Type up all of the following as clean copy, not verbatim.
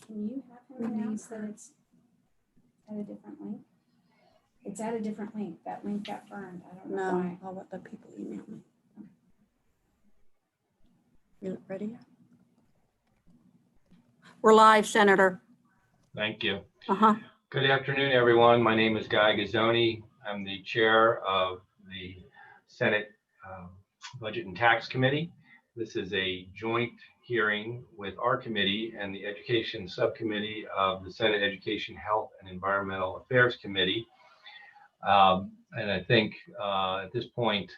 Can you have him announce that it's at a different link? It's at a different link. That link got burned. I don't know why. I'll let the people email me. You ready? We're live, Senator. Thank you. Uh-huh. Good afternoon, everyone. My name is Guy Gazzoni. I'm the chair of the Senate Budget and Tax Committee. This is a joint hearing with our committee and the Education Subcommittee of the Senate Education, Health, and Environmental Affairs Committee. And I think at this point,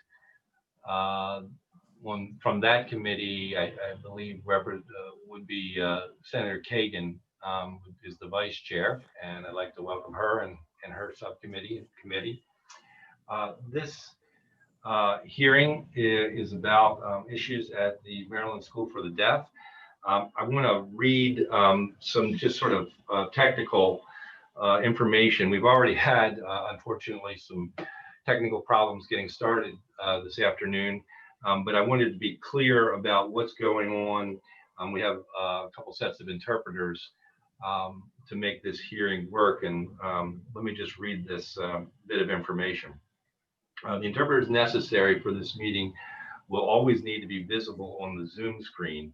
from that committee, I believe would be Senator Kagan, who is the vice chair, and I'd like to welcome her and her subcommittee and committee. This hearing is about issues at the Maryland School for the Deaf. I want to read some just sort of technical information. We've already had, unfortunately, some technical problems getting started this afternoon, but I wanted to be clear about what's going on. We have a couple sets of interpreters to make this hearing work, and let me just read this bit of information. The interpreters necessary for this meeting will always need to be visible on the Zoom screen.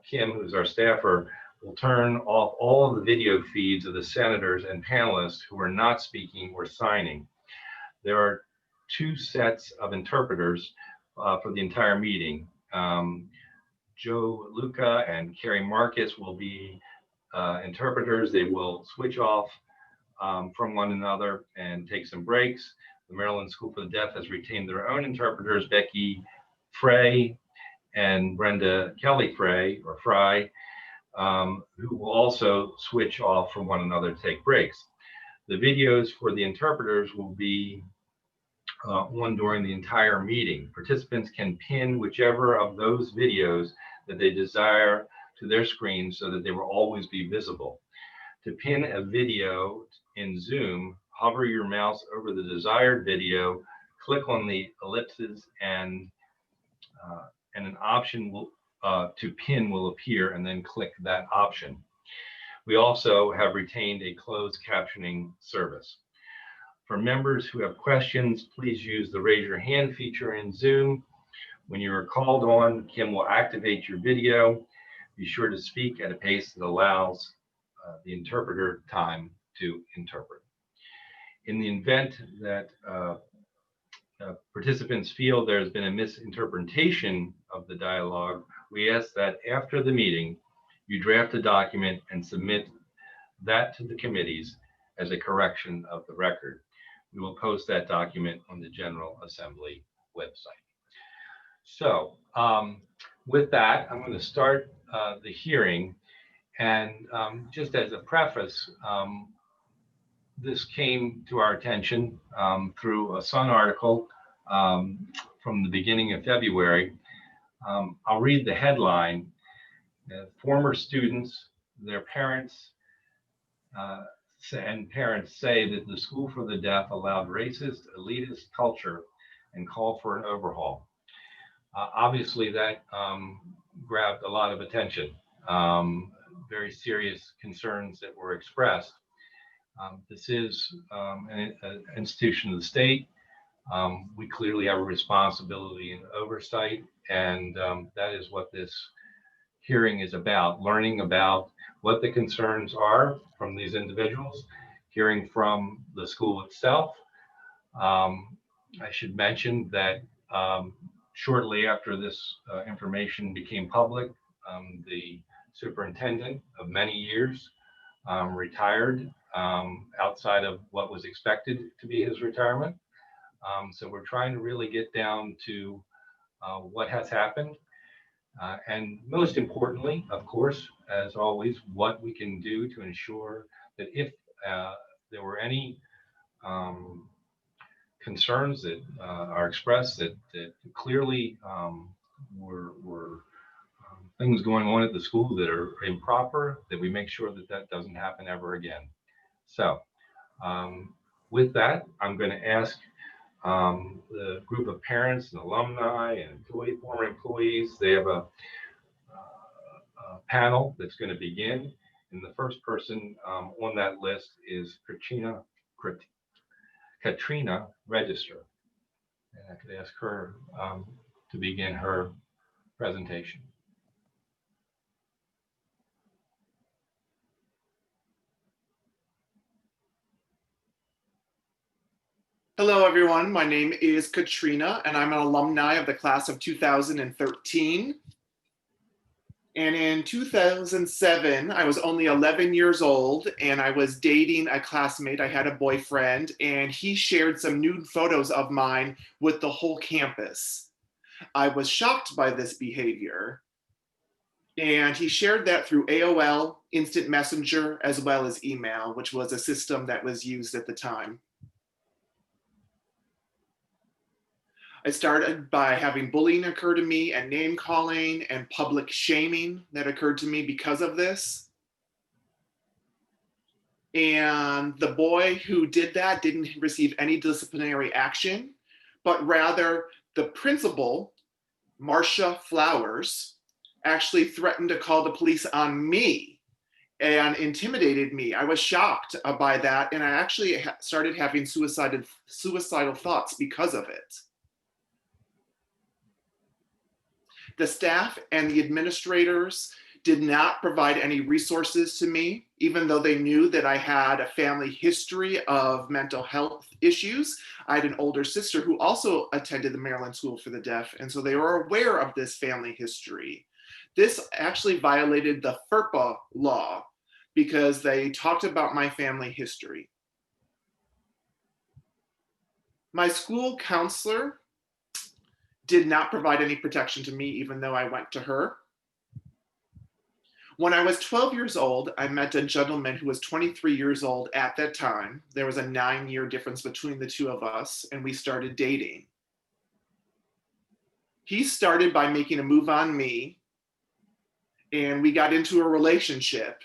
Kim, who's our staffer, will turn off all of the video feeds of the senators and panelists who are not speaking or signing. There are two sets of interpreters for the entire meeting. Joe Luca and Carrie Marcus will be interpreters. They will switch off from one another and take some breaks. The Maryland School for the Deaf has retained their own interpreters, Becky Frey and Brenda Kelly Frey, or Fry, who will also switch off from one another to take breaks. The videos for the interpreters will be on during the entire meeting. Participants can pin whichever of those videos that they desire to their screen so that they will always be visible. To pin a video in Zoom, hover your mouse over the desired video, click on the ellipses, and an option to pin will appear, and then click that option. We also have retained a closed captioning service. For members who have questions, please use the raise your hand feature in Zoom. When you are called on, Kim will activate your video. Be sure to speak at a pace that allows the interpreter time to interpret. In the event that participants feel there's been a misinterpretation of the dialogue, we ask that after the meeting, you draft a document and submit that to the committees as a correction of the record. We will post that document on the General Assembly website. So with that, I'm going to start the hearing. And just as a preface, this came to our attention through a Sun article from the beginning of February. I'll read the headline. Former students, their parents, and parents say that the School for the Deaf allowed racist, elitist culture and call for an overhaul. Obviously, that grabbed a lot of attention. Very serious concerns that were expressed. This is an institution of the state. We clearly have a responsibility in oversight, and that is what this hearing is about, learning about what the concerns are from these individuals, hearing from the school itself. I should mention that shortly after this information became public, the superintendent of many years retired outside of what was expected to be his retirement. So we're trying to really get down to what has happened. And most importantly, of course, as always, what we can do to ensure that if there were any concerns that are expressed that clearly were things going on at the school that are improper, that we make sure that that doesn't happen ever again. So with that, I'm going to ask The group of parents and alumni and former employees, they have a panel that's going to begin. And the first person on that list is Catrina Register. And I could ask her to begin her presentation. Hello, everyone. My name is Catrina, and I'm an alumni of the class of 2013. And in 2007, I was only 11 years old, and I was dating a classmate. I had a boyfriend, and he shared some nude photos of mine with the whole campus. I was shocked by this behavior, and he shared that through AOL, Instant Messenger, as well as email, which was a system that was used at the time. I started by having bullying occur to me and name calling and public shaming that occurred to me because of this. And the boy who did that didn't receive any disciplinary action, but rather the principal, Marcia Flowers, actually threatened to call the police on me and intimidated me. I was shocked by that, and I actually started having suicidal thoughts because of it. The staff and the administrators did not provide any resources to me, even though they knew that I had a family history of mental health issues. I had an older sister who also attended the Maryland School for the Deaf, and so they were aware of this family history. This actually violated the FERPA law because they talked about my family history. My school counselor did not provide any protection to me, even though I went to her. When I was 12 years old, I met a gentleman who was 23 years old at that time. There was a 9-year difference between the two of us, and we started dating. He started by making a move on me, and we got into a relationship.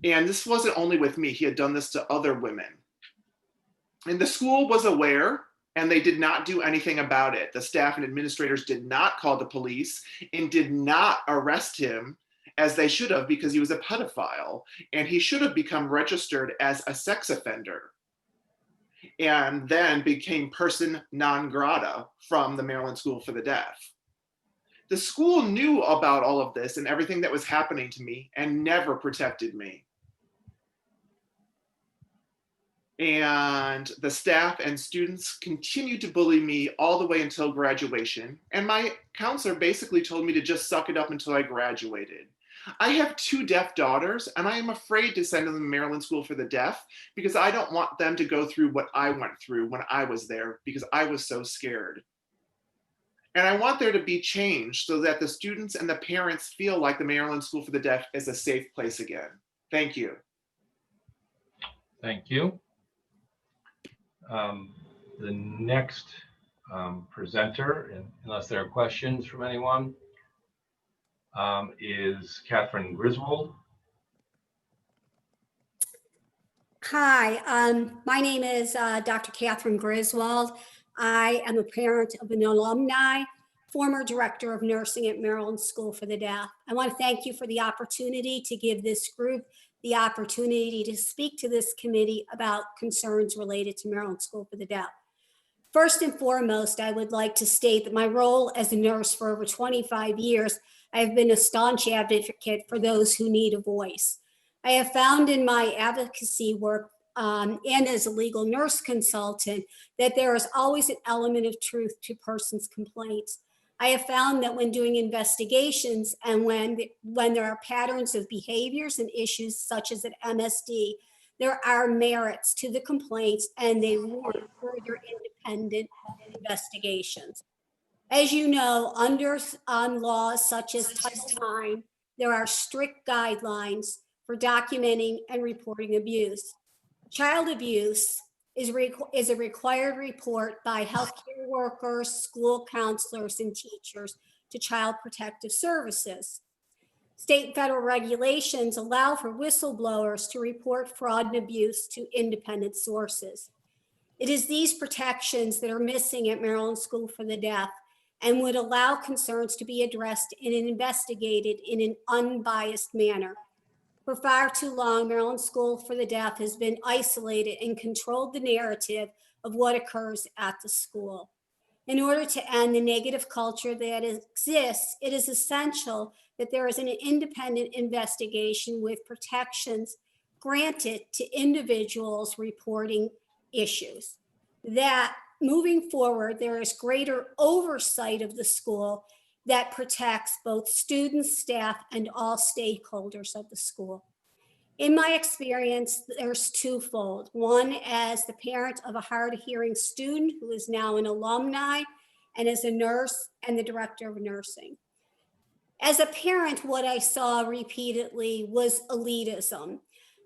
And this wasn't only with me, he had done this to other women. And the school was aware, and they did not do anything about it. The staff and administrators did not call the police and did not arrest him as they should have, because he was a pedophile and he should have become registered as a sex offender and then became person non grata from the Maryland School for the Deaf. The school knew about all of this and everything that was happening to me and never protected me. And the staff and students continued to bully me all the way until graduation. And my counselor basically told me to just suck it up until I graduated. I have 2 deaf daughters, and I am afraid to send them to the Maryland School for the Deaf because I don't want them to go through what I went through when I was there, because I was so scared. And I want there to be change so that the students and the parents feel like the Maryland School for the Deaf is a safe place again. Thank you. Thank you. The next presenter, unless there are questions from anyone, is Catherine Griswold. Hi, my name is Dr. Catherine Griswold. I am a parent of an alumni, former director of nursing at Maryland School for the Deaf. I want to thank you for the opportunity to give this group the opportunity to speak to this committee about concerns related to Maryland School for the Deaf. First and foremost, I would like to state that my role as a nurse for over 25 years, I have been a staunch advocate for those who need a voice. I have found in my advocacy work and as a legal nurse consultant that there is always an element of truth to persons' complaints. I have found that when doing investigations and when there are patterns of behaviors and issues such as at MSD, there are merits to the complaints and they warrant further independent investigations. As you know, under laws such as Title IX, there are strict guidelines for documenting and reporting abuse. Child abuse is a required report by healthcare workers, school counselors, and teachers to Child Protective Services. State and federal regulations allow for whistleblowers to report fraud and abuse to independent sources. It is these protections that are missing at Maryland School for the Deaf and would allow concerns to be addressed and investigated in an unbiased manner. For far too long, Maryland School for the Deaf has been isolated and controlled the narrative of what occurs at the school. In order to end the negative culture that exists, it is essential that there is an independent investigation with protections granted to individuals reporting issues. That moving forward, there is greater oversight of the school that protects both students, staff, and all stakeholders of the school. In my experience, there's twofold. One, as the parent of a hard of hearing student who is now an alumni, and as a nurse and the director of nursing. As a parent, what I saw repeatedly was elitism,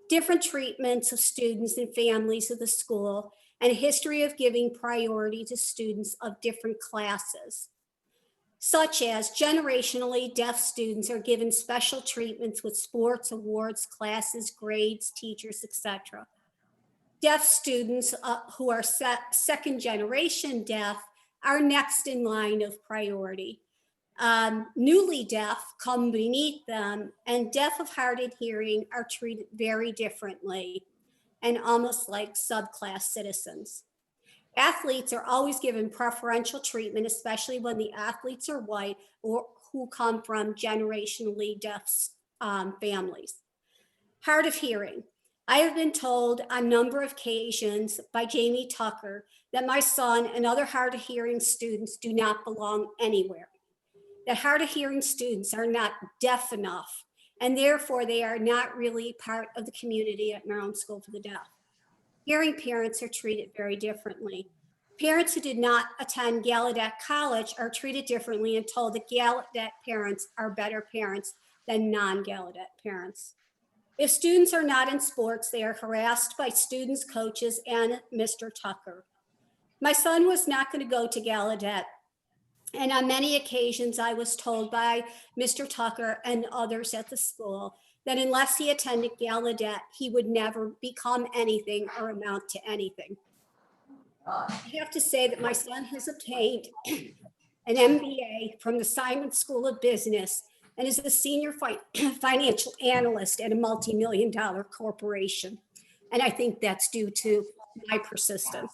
different treatments of students and families of the school, and a history of giving priority to students of different classes, such as generationally deaf students are given special treatments with sports, awards, classes, grades, teachers, etc. Deaf students who are second generation deaf are next in line of priority. Newly deaf come beneath them, and deaf of hard of hearing are treated very differently and almost like subclass citizens. Athletes are always given preferential treatment, especially when the athletes are white or who come from generationally deaf families. Hard of hearing. I have been told on a number of occasions by Jamie Tucker that my son and other hard of hearing students do not belong anywhere. That hard of hearing students are not deaf enough, and therefore they are not really part of the community at Maryland School for the Deaf. Hearing parents are treated very differently. Parents who did not attend Gallaudet College are treated differently and told that Gallaudet parents are better parents than non-Gallaudet parents. If students are not in sports, they are harassed by students, coaches, and Mr. Tucker. My son was not going to go to Gallaudet, and on many occasions I was told by Mr. Tucker and others at the school that unless he attended Gallaudet, he would never become anything or amount to anything. I have to say that my son has obtained an MBA from the Simon School of Business and is a senior financial analyst at a multi-million-dollar corporation. And I think that's due to my persistence.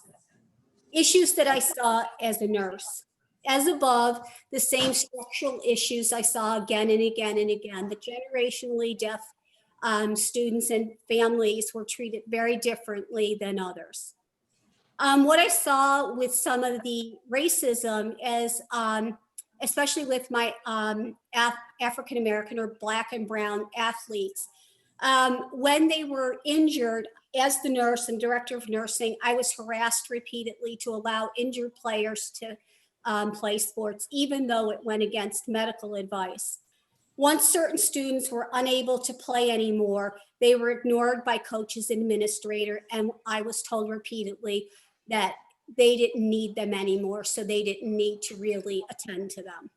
Issues that I saw as a nurse. As above, the same structural issues I saw again and again and again. The generationally deaf students and families were treated very differently than others. What I saw with some of the racism is, especially with my African-American or Black and brown athletes, when they were injured, as the nurse and director of nursing, I was harassed repeatedly to allow injured players to play sports, even though it went against medical advice. Once certain students were unable to play anymore, they were ignored by coaches and administrator, and I was told repeatedly that they didn't need them anymore, so they didn't need to really attend to them.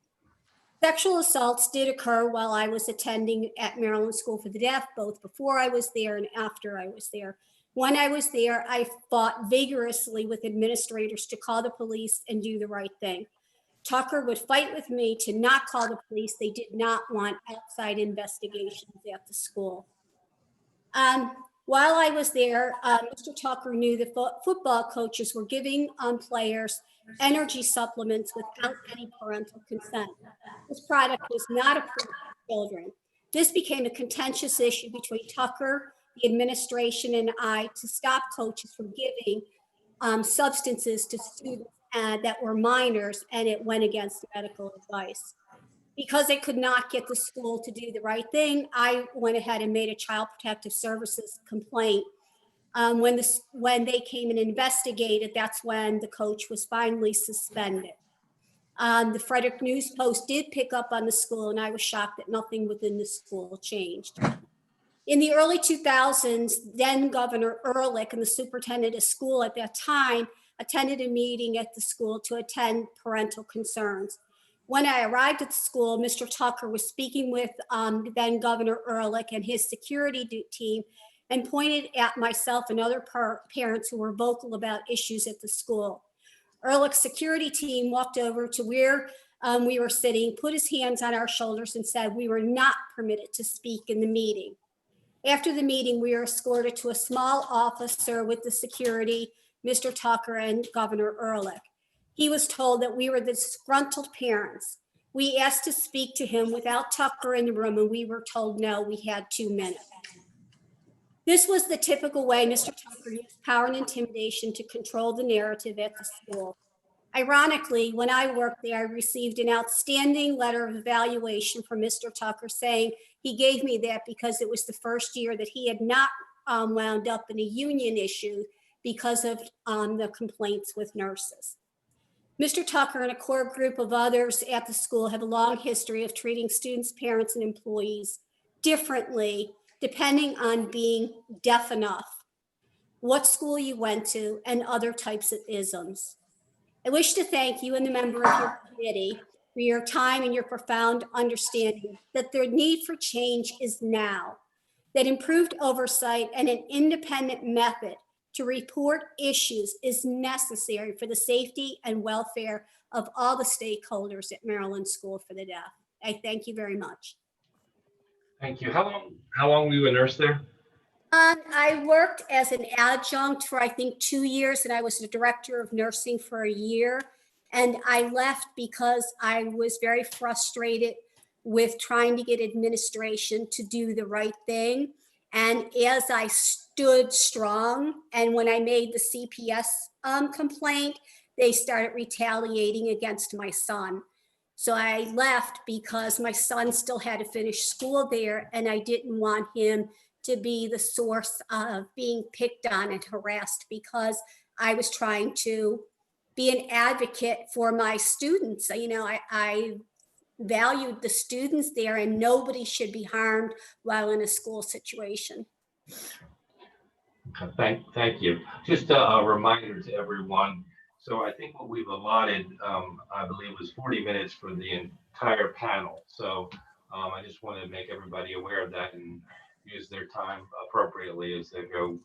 Sexual assaults did occur while I was attending at Maryland School for the Deaf, both before I was there and after I was there. When I was there, I fought vigorously with administrators to call the police and do the right thing. Tucker would fight with me to not call the police. They did not want outside investigations at the school. While I was there, Mr. Tucker knew that football coaches were giving players energy supplements without any parental consent. This product was not approved for children. This became a contentious issue between Tucker, the administration, and I to stop coaches from giving substances to students that were minors, and it went against medical advice. Because I could not get the school to do the right thing, I went ahead and made a Child Protective Services complaint. When they came and investigated, that's when the coach was finally suspended. The Frederick News Post did pick up on the school, and I was shocked that nothing within the school changed. In the early 2000s, then Governor Ehrlich and the superintendent of school at that time attended a meeting at the school to attend parental concerns. When I arrived at the school, Mr. Tucker was speaking with then Governor Ehrlich and his security team and pointed at myself and other parents who were vocal about issues at the school. Ehrlich's security team walked over to where we were sitting, put his hands on our shoulders and said we were not permitted to speak in the meeting. After the meeting, we were escorted to a small officer with the security, Mr. Tucker and Governor Ehrlich. He was told that we were the disgruntled parents. We asked to speak to him without Tucker in the room, and we were told no, we had 2 minutes. This was the typical way Mr. Tucker used power and intimidation to control the narrative at the school. Ironically, when I worked there, I received an outstanding letter of evaluation from Mr. Tucker saying he gave me that because it was the first year that he had not wound up in a union issue because of the complaints with nurses. Mr. Tucker and a core group of others at the school have a long history of treating students, parents, and employees differently depending on being deaf enough, what school you went to, and other types of isms. I wish to thank you and the member of your committee for your time and your profound understanding that the need for change is now, that improved oversight and an independent method to report issues is necessary for the safety and welfare of all the stakeholders at Maryland School for the Deaf. I thank you very much. Thank you. How long were you a nurse there? I worked as an adjunct for, I think, 2 years, and I was the director of nursing for a year. And I left because I was very frustrated with trying to get administration to do the right thing. And as I stood strong, and when I made the CPS complaint, they started retaliating against my son. So I left because my son still had to finish school there, and I didn't want him to be the source of being picked on and harassed because I was trying to be an advocate for my students. You know, I valued the students there, and nobody should be harmed while in a school situation. Okay, thank you. Just a reminder to everyone. So I think what we've allotted, I believe, was 40 minutes for the entire panel. So I just want to make everybody aware of that and use their time appropriately as they go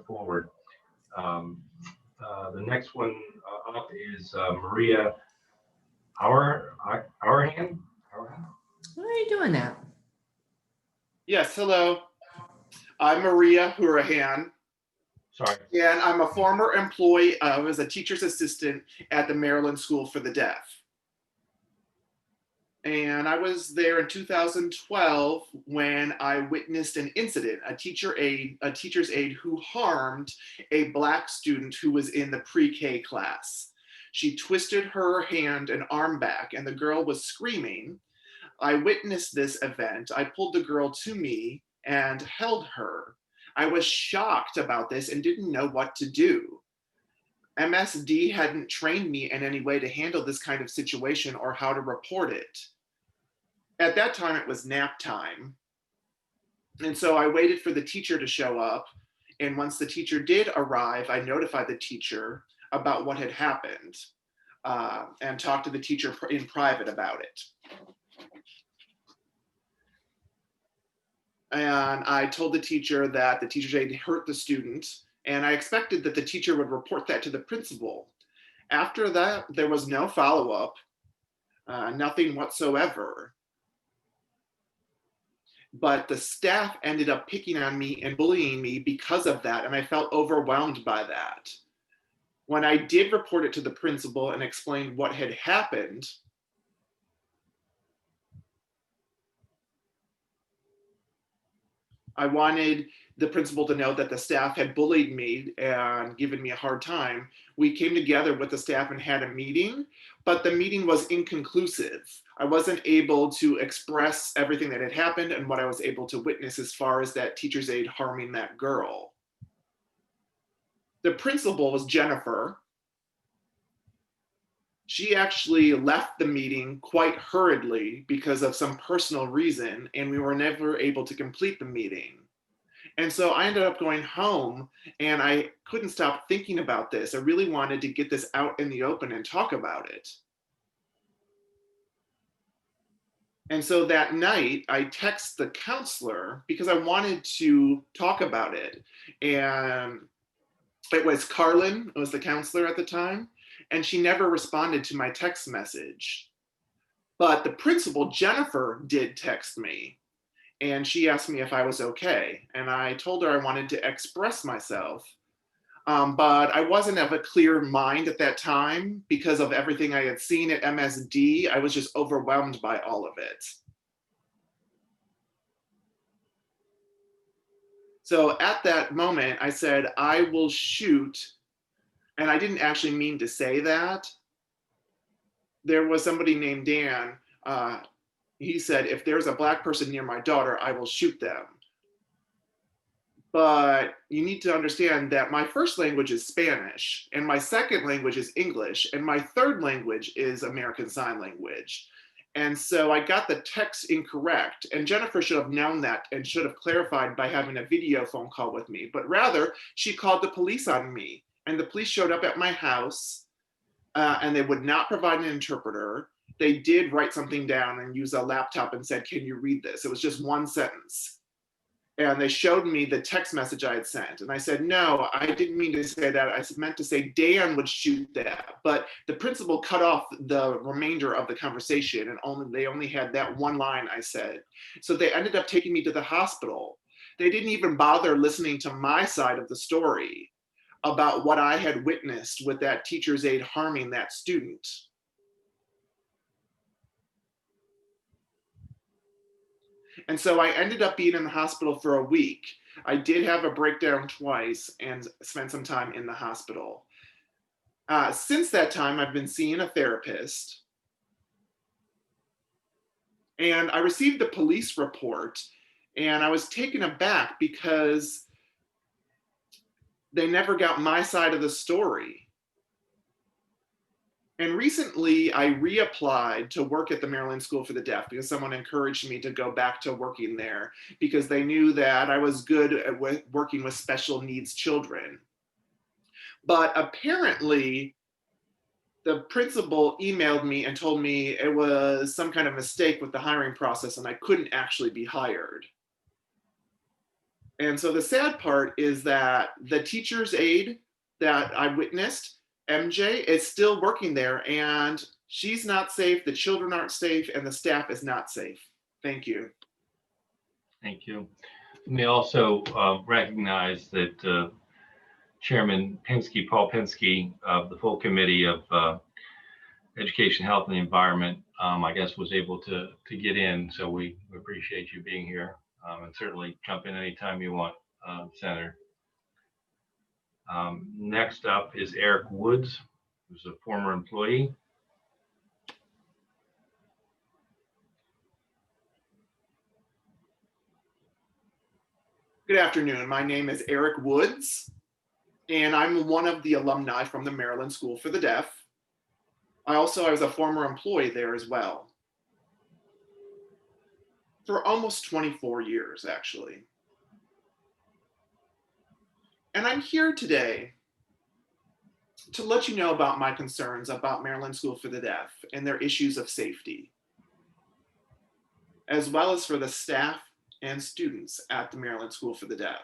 forward. The next one up is Maria Hourihan. Why are you doing that? Yes, hello. I'm Maria Hourihan, Sorry. and I'm a former employee as a teacher's assistant at the Maryland School for the Deaf. And I was there in 2012 when I witnessed an incident, a teacher's aide who harmed a Black student who was in the pre-K class. She twisted her hand and arm back, and the girl was screaming. I witnessed this event. I pulled the girl to me and held her. I was shocked about this and didn't know what to do. MSD hadn't trained me in any way to handle this kind of situation or how to report it. At that time, it was nap time. And so I waited for the teacher to show up. And once the teacher did arrive, I notified the teacher about what had happened and talked to the teacher in private about it. And I told the teacher that the teacher's aide hurt the student, and I expected that the teacher would report that to the principal. After that, there was no follow-up, nothing whatsoever. But the staff ended up picking on me and bullying me because of that, and I felt overwhelmed by that. When I did report it to the principal and explained what had happened, I wanted the principal to know that the staff had bullied me and given me a hard time. We came together with the staff and had a meeting, but the meeting was inconclusive. I wasn't able to express everything that had happened and what I was able to witness as far as that teacher's aide harming that girl. The principal was Jennifer. She actually left the meeting quite hurriedly because of some personal reason, and we were never able to complete the meeting. And so I ended up going home, and I couldn't stop thinking about this. I really wanted to get this out in the open and talk about it. And so that night, I text the counselor because I wanted to talk about it. And it was Carlin, who was the counselor at the time, and she never responded to my text message. But the principal, Jennifer, did text me, and she asked me if I was okay. And I told her I wanted to express myself. But I wasn't of a clear mind at that time because of everything I had seen at MSD. I was just overwhelmed by all of it. So at that moment, I said, I will shoot. And I didn't actually mean to say that. There was somebody named Dan. He said, if there's a Black person near my daughter, I will shoot them. But you need to understand that my first language is Spanish, and my second language is English, and my third language is American Sign Language. And so I got the text incorrect, and Jennifer should have known that and should have clarified by having a video phone call with me. But rather, she called the police on me, and the police showed up at my house, and they would not provide an interpreter. They did write something down and use a laptop and said, can you read this? It was just one sentence. And they showed me the text message I had sent. And I said, no, I didn't mean to say that. I meant to say Dan would shoot that. But the principal cut off the remainder of the conversation, and they only had that one line I said. So they ended up taking me to the hospital. They didn't even bother listening to my side of the story about what I had witnessed with that teacher's aide harming that student. And so I ended up being in the hospital for a week. I did have a breakdown twice and spent some time in the hospital. Since that time, I've been seeing a therapist. And I received the police report, and I was taken aback because they never got my side of the story. And recently I reapplied to work at the Maryland School for the Deaf because someone encouraged me to go back to working there because they knew that I was good at working with special needs children. But apparently the principal emailed me and told me it was some kind of mistake with the hiring process and I couldn't actually be hired. And so the sad part is that the teacher's aide that I witnessed, MJ, is still working there and she's not safe, the children aren't safe, and the staff is not safe. Thank you. Thank you. Let me also recognize that Chairman Pinsky, Paul Pinsky, of the full committee of Education, Health, and the Environment, I guess was able to get in. So we appreciate you being here, and certainly jump in anytime you want, Senator. Next up is Eric Woods, who's a former employee. Good afternoon. My name is Eric Woods, and I'm one of the alumni from the Maryland School for the Deaf. I was a former employee there as well. For almost 24 years, actually. And I'm here today to let you know about my concerns about Maryland School for the Deaf and their issues of safety, as well as for the staff and students at the Maryland School for the Deaf.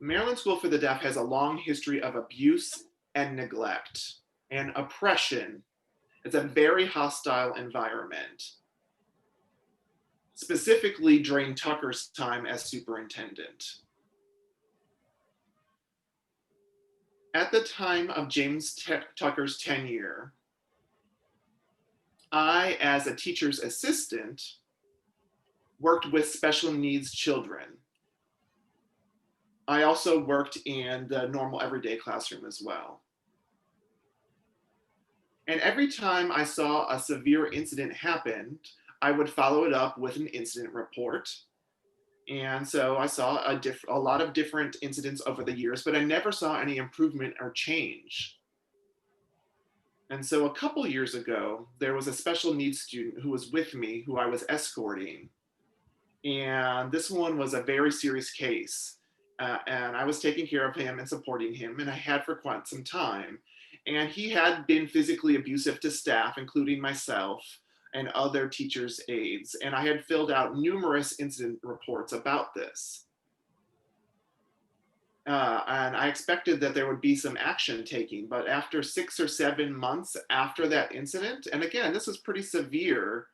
Maryland School for the Deaf has a long history of abuse and neglect and oppression. It's a very hostile environment, specifically during Tucker's time as superintendent. At the time of James Tucker's tenure, I, as a teacher's assistant, worked with special needs children. I also worked in the normal everyday classroom as well. And every time I saw a severe incident happen, I would follow it up with an incident report. And so I saw a lot of different incidents over the years, but I never saw any improvement or change. And so a couple years ago, there was a special needs student who was with me, who I was escorting. And this one was a very serious case. And I was taking care of him and supporting him, and I had for quite some time. And he had been physically abusive to staff, including myself, and other teachers' aides, and I had filled out numerous incident reports about this. And I expected that there would be some action taking, but after 6 or 7 months after that incident, and again, this was pretty severe,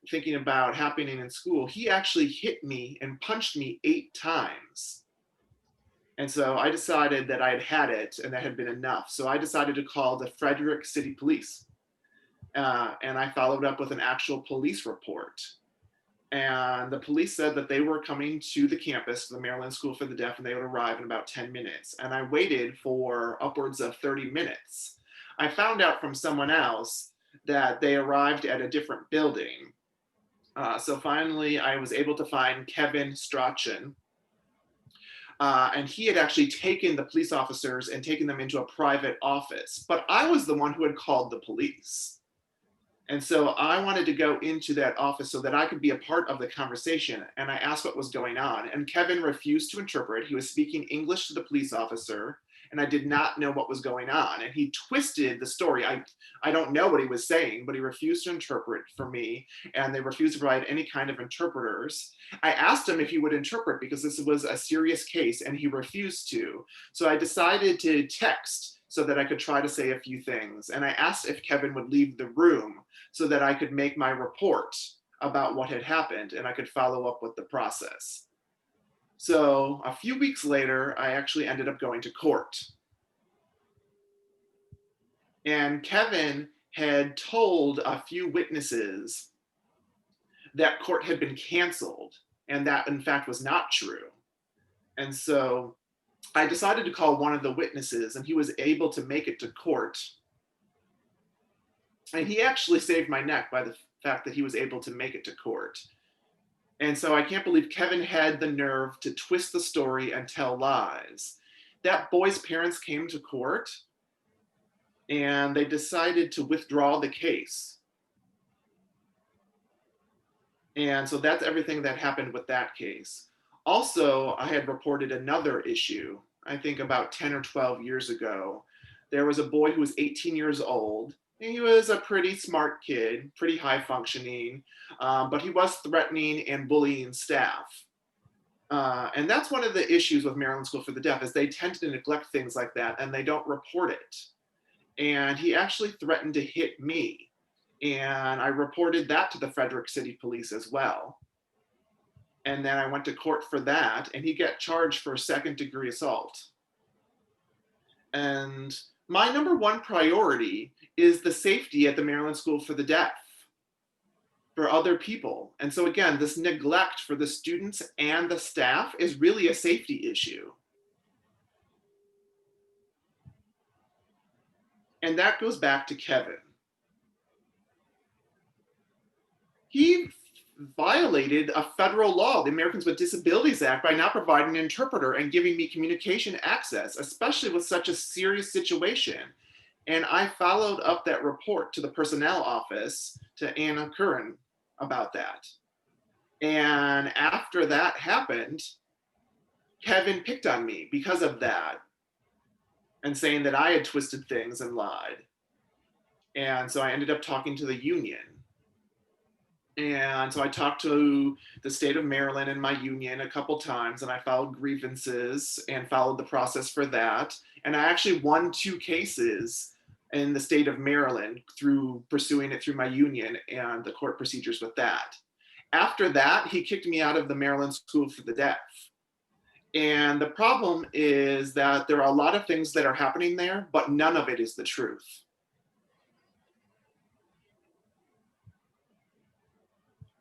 thinking about happening in school, he actually hit me and punched me 8 times. And so I decided that I had had it and that had been enough. So I decided to call the Frederick City Police. And I followed up with an actual police report. And the police said that they were coming to the campus, the Maryland School for the Deaf, and they would arrive in about 10 minutes. And I waited for upwards of 30 minutes. I found out from someone else that they arrived at a different building. So finally, I was able to find Kevin Strachan. And he had actually taken the police officers and taken them into a private office. But I was the one who had called the police. And so I wanted to go into that office so that I could be a part of the conversation. And I asked what was going on. And Kevin refused to interpret. He was speaking English to the police officer, and I did not know what was going on. And he twisted the story. I don't know what he was saying, but he refused to interpret for me, and they refused to provide any kind of interpreters. I asked him if he would interpret because this was a serious case, and he refused to. So I decided to text so that I could try to say a few things. And I asked if Kevin would leave the room so that I could make my report about what had happened and I could follow up with the process. So a few weeks later, I actually ended up going to court. And Kevin had told a few witnesses that court had been canceled, and that in fact was not true. And so I decided to call one of the witnesses, and he was able to make it to court. And he actually saved my neck by the fact that he was able to make it to court. And so I can't believe Kevin had the nerve to twist the story and tell lies. That boy's parents came to court, and they decided to withdraw the case. And so that's everything that happened with that case. Also, I had reported another issue, I think about 10 or 12 years ago. There was a boy who was 18 years old. And he was a pretty smart kid, pretty high functioning, but he was threatening and bullying staff. And that's one of the issues with Maryland School for the Deaf is they tend to neglect things like that and they don't report it. And he actually threatened to hit me. And I reported that to the Frederick City Police as well. And then I went to court for that, and he got charged for second-degree assault. And my number one priority is the safety at the Maryland School for the Deaf for other people. And so again, this neglect for the students and the staff is really a safety issue. And that goes back to Kevin. He violated a federal law, the Americans with Disabilities Act, by not providing an interpreter and giving me communication access, especially with such a serious situation. And I followed up that report to the personnel office, to Anna Curran, about that. And after that happened, Kevin picked on me because of that and saying that I had twisted things and lied. And so I ended up talking to the union. And so I talked to the state of Maryland and my union a couple times, and I filed grievances and followed the process for that. And I actually won 2 cases in the state of Maryland through pursuing it through my union and the court procedures with that. After that, he kicked me out of the Maryland School for the Deaf. And the problem is that there are a lot of things that are happening there, but none of it is the truth.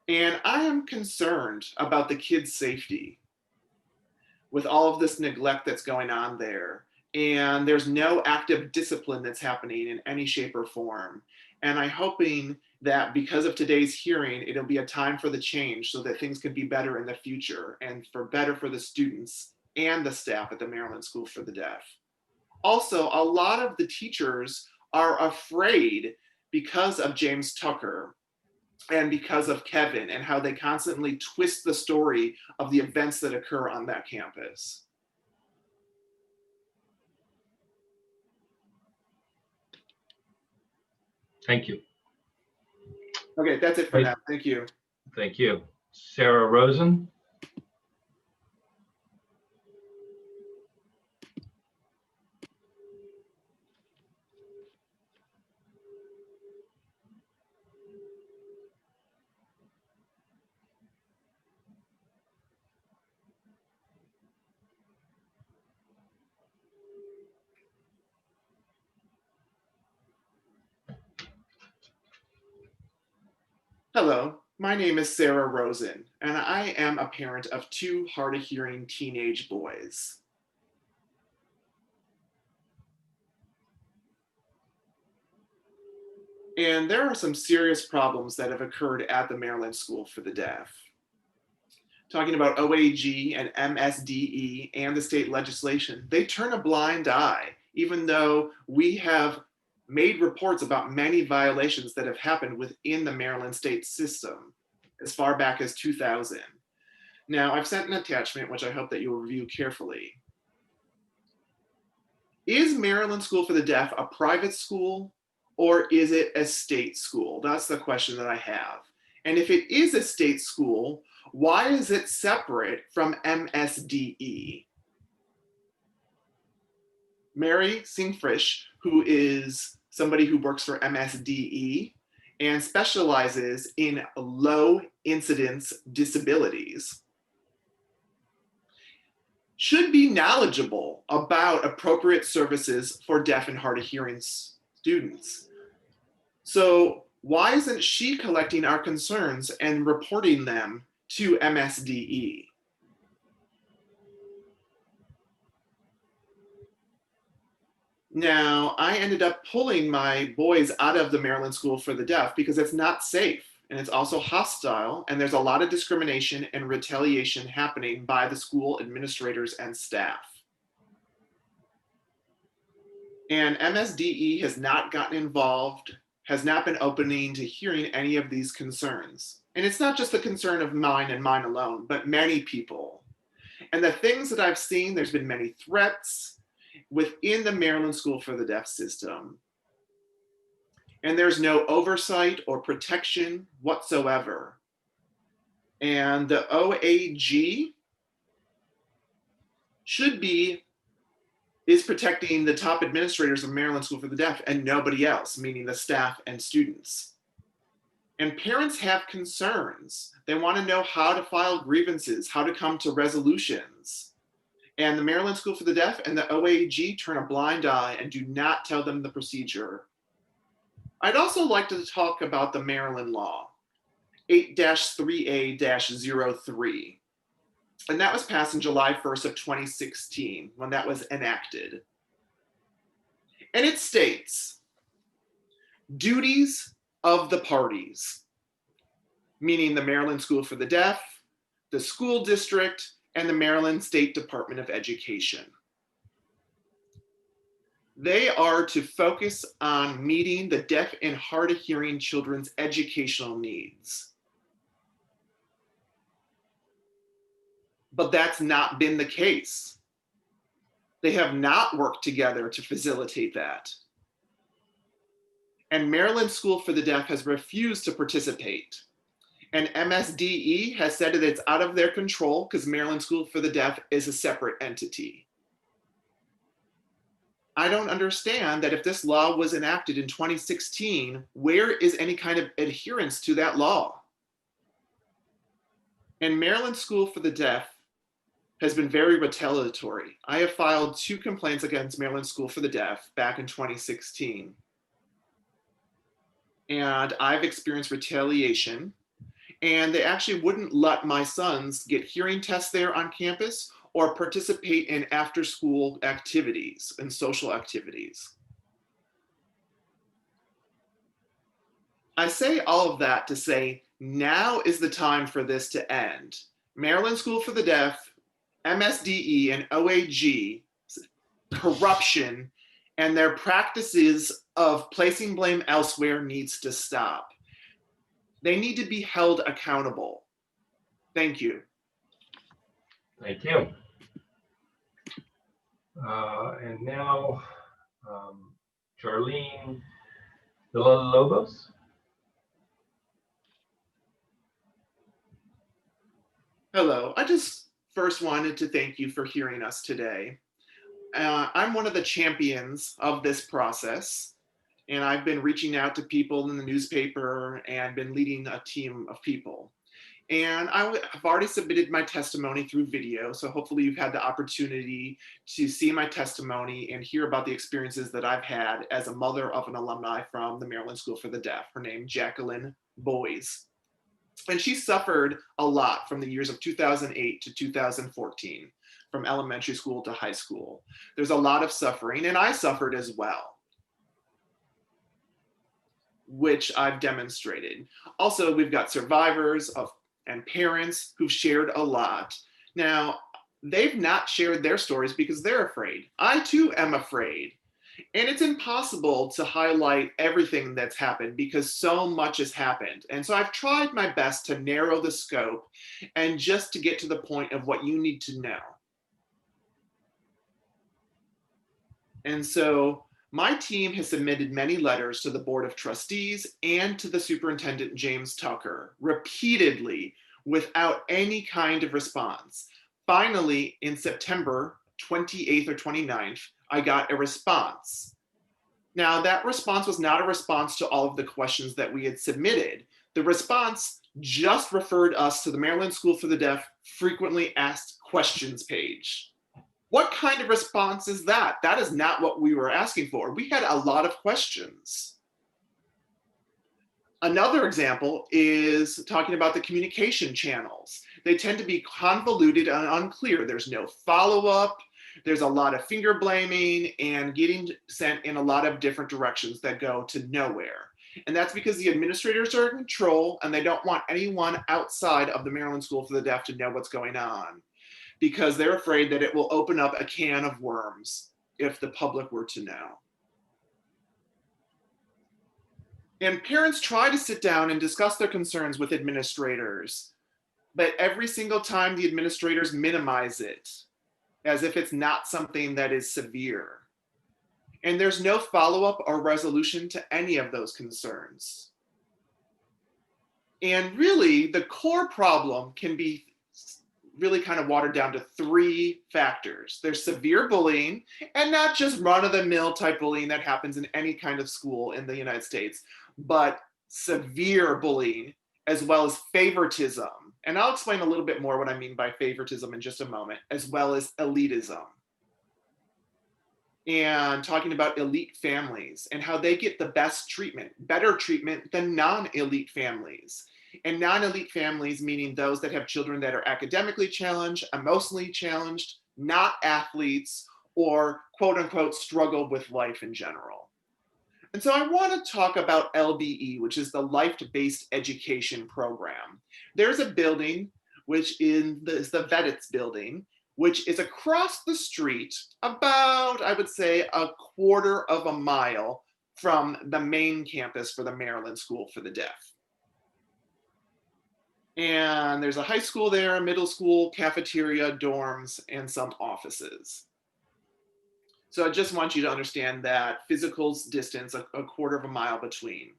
And I am concerned about the kids' safety with all of this neglect that's going on there. And there's no active discipline that's happening in any shape or form. And I'm hoping that because of today's hearing, it'll be a time for the change so that things can be better in the future and better for the students and the staff at the Maryland School for the Deaf. Also, a lot of the teachers are afraid because of James Tucker and because of Kevin and how they constantly twist the story of the events that occur on that campus. Thank you. Okay, that's it for now. Thank you. Thank you. Sarah Rosen. Hello, my name is Sarah Rosen, and I am a parent of 2 hard of hearing teenage boys. And there are some serious problems that have occurred at the Maryland School for the Deaf. Talking about OAG and MSDE and the state legislation, they turn a blind eye, even though we have made reports about many violations that have happened within the Maryland state system as far back as 2000. Now, I've sent an attachment, which I hope that you will review carefully. Is Maryland School for the Deaf a private school or is it a state school? That's the question that I have. And if it is a state school, why is it separate from MSDE? Mary Singfrisch, who is somebody who works for MSDE and specializes in low incidence disabilities, should be knowledgeable about appropriate services for deaf and hard of hearing students. So why isn't she collecting our concerns and reporting them to MSDE? Now, I ended up pulling my boys out of the Maryland School for the Deaf because it's not safe and it's also hostile, and there's a lot of discrimination and retaliation happening by the school administrators and staff. And MSDE has not gotten involved, has not been opening to hearing any of these concerns. And it's not just the concern of mine and mine alone, but many people. And the things that I've seen, there's been many threats within the Maryland School for the Deaf system. And there's no oversight or protection whatsoever. And the OAG is protecting the top administrators of Maryland School for the Deaf and nobody else, meaning the staff and students. And parents have concerns. They want to know how to file grievances, how to come to resolutions. And the Maryland School for the Deaf and the OAG turn a blind eye and do not tell them the procedure. I'd also like to talk about the Maryland law, 8-3A-03. And that was passed on July 1st of 2016 when that was enacted. And it states, duties of the parties, meaning the Maryland School for the Deaf, the school district, and the Maryland State Department of Education. They are to focus on meeting the deaf and hard of hearing children's educational needs. But that's not been the case. They have not worked together to facilitate that. And Maryland School for the Deaf has refused to participate. And MSDE has said that it's out of their control because Maryland School for the Deaf is a separate entity. I don't understand that if this law was enacted in 2016, where is any kind of adherence to that law? And Maryland School for the Deaf has been very retaliatory. I have filed 2 complaints against Maryland School for the Deaf back in 2016. And I've experienced retaliation. And they actually wouldn't let my sons get hearing tests there on campus or participate in after-school activities and social activities. I say all of that to say, now is the time for this to end. Maryland School for the Deaf, MSDE, and OAG, corruption and their practices of placing blame elsewhere needs to stop. They need to be held accountable. Thank you. Thank you. And now, Charlene Villalobos. Hello, I just first wanted to thank you for hearing us today. I'm one of the champions of this process, and I've been reaching out to people in the newspaper and been leading a team of people. And have already submitted my testimony through video, so hopefully you've had the opportunity to see my testimony and hear about the experiences that I've had as a mother of an alumni from the Maryland School for the Deaf. Her name, Jacqueline Boys. And she suffered a lot from the years of 2008 to 2014, from elementary school to high school. There's a lot of suffering, and I suffered as well, which I've demonstrated. Also, we've got survivors and parents who've shared a lot. Now, they've not shared their stories because they're afraid. I too am afraid. And it's impossible to highlight everything that's happened because so much has happened. And so I've tried my best to narrow the scope and just to get to the point of what you need to know. And so my team has submitted many letters to the Board of Trustees and to the Superintendent James Tucker repeatedly without any kind of response. Finally, in September 28th or 29th, I got a response. Now, that response was not a response to all of the questions that we had submitted. The response just referred us to the Maryland School for the Deaf frequently asked questions page. What kind of response is that? That is not what we were asking for. We had a lot of questions. Another example is talking about the communication channels. They tend to be convoluted and unclear. There's no follow-up. There's a lot of finger blaming and getting sent in a lot of different directions that go to nowhere. And that's because the administrators are in control and they don't want anyone outside of the Maryland School for the Deaf to know what's going on, because they're afraid that it will open up a can of worms if the public were to know. And parents try to sit down and discuss their concerns with administrators, but every single time the administrators minimize it as if it's not something that is severe. And there's no follow-up or resolution to any of those concerns. And really, the core problem can be really kind of watered down to three factors. There's severe bullying, and not just run-of-the-mill type bullying that happens in any kind of school in the United States, but severe bullying, as well as favoritism. And I'll explain a little bit more what I mean by favoritism in just a moment, as well as elitism. And talking about elite families and how they get the best treatment, better treatment than non-elite families. And non-elite families meaning those that have children that are academically challenged, emotionally challenged, not athletes, or quote unquote struggle with life in general. And so I want to talk about LBE, which is the Life-Based Education Program. There's a building, which is the Vedditz building, which is across the street about, I would say, a quarter of a mile from the main campus for the Maryland School for the Deaf. And there's a high school there, a middle school, cafeteria, dorms, and some offices. So I just want you to understand that physical distance, a quarter of a mile between.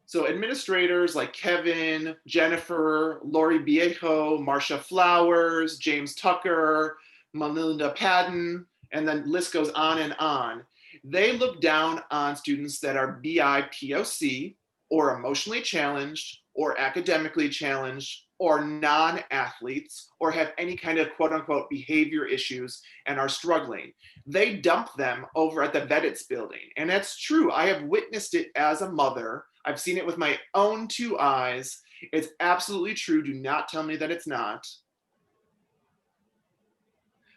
So administrators like Kevin, Jennifer, Lori Viejo, Marcia Flowers, James Tucker, Melinda Padden, and then the list goes on. They look down on students that are BIPOC, or emotionally challenged, or academically challenged, or non-athletes, or have any kind of quote unquote behavior issues and are struggling. They dump them over at the Vedditz building. And that's true. I have witnessed it as a mother. I've seen it with my own two eyes. It's absolutely true. Do not tell me that it's not.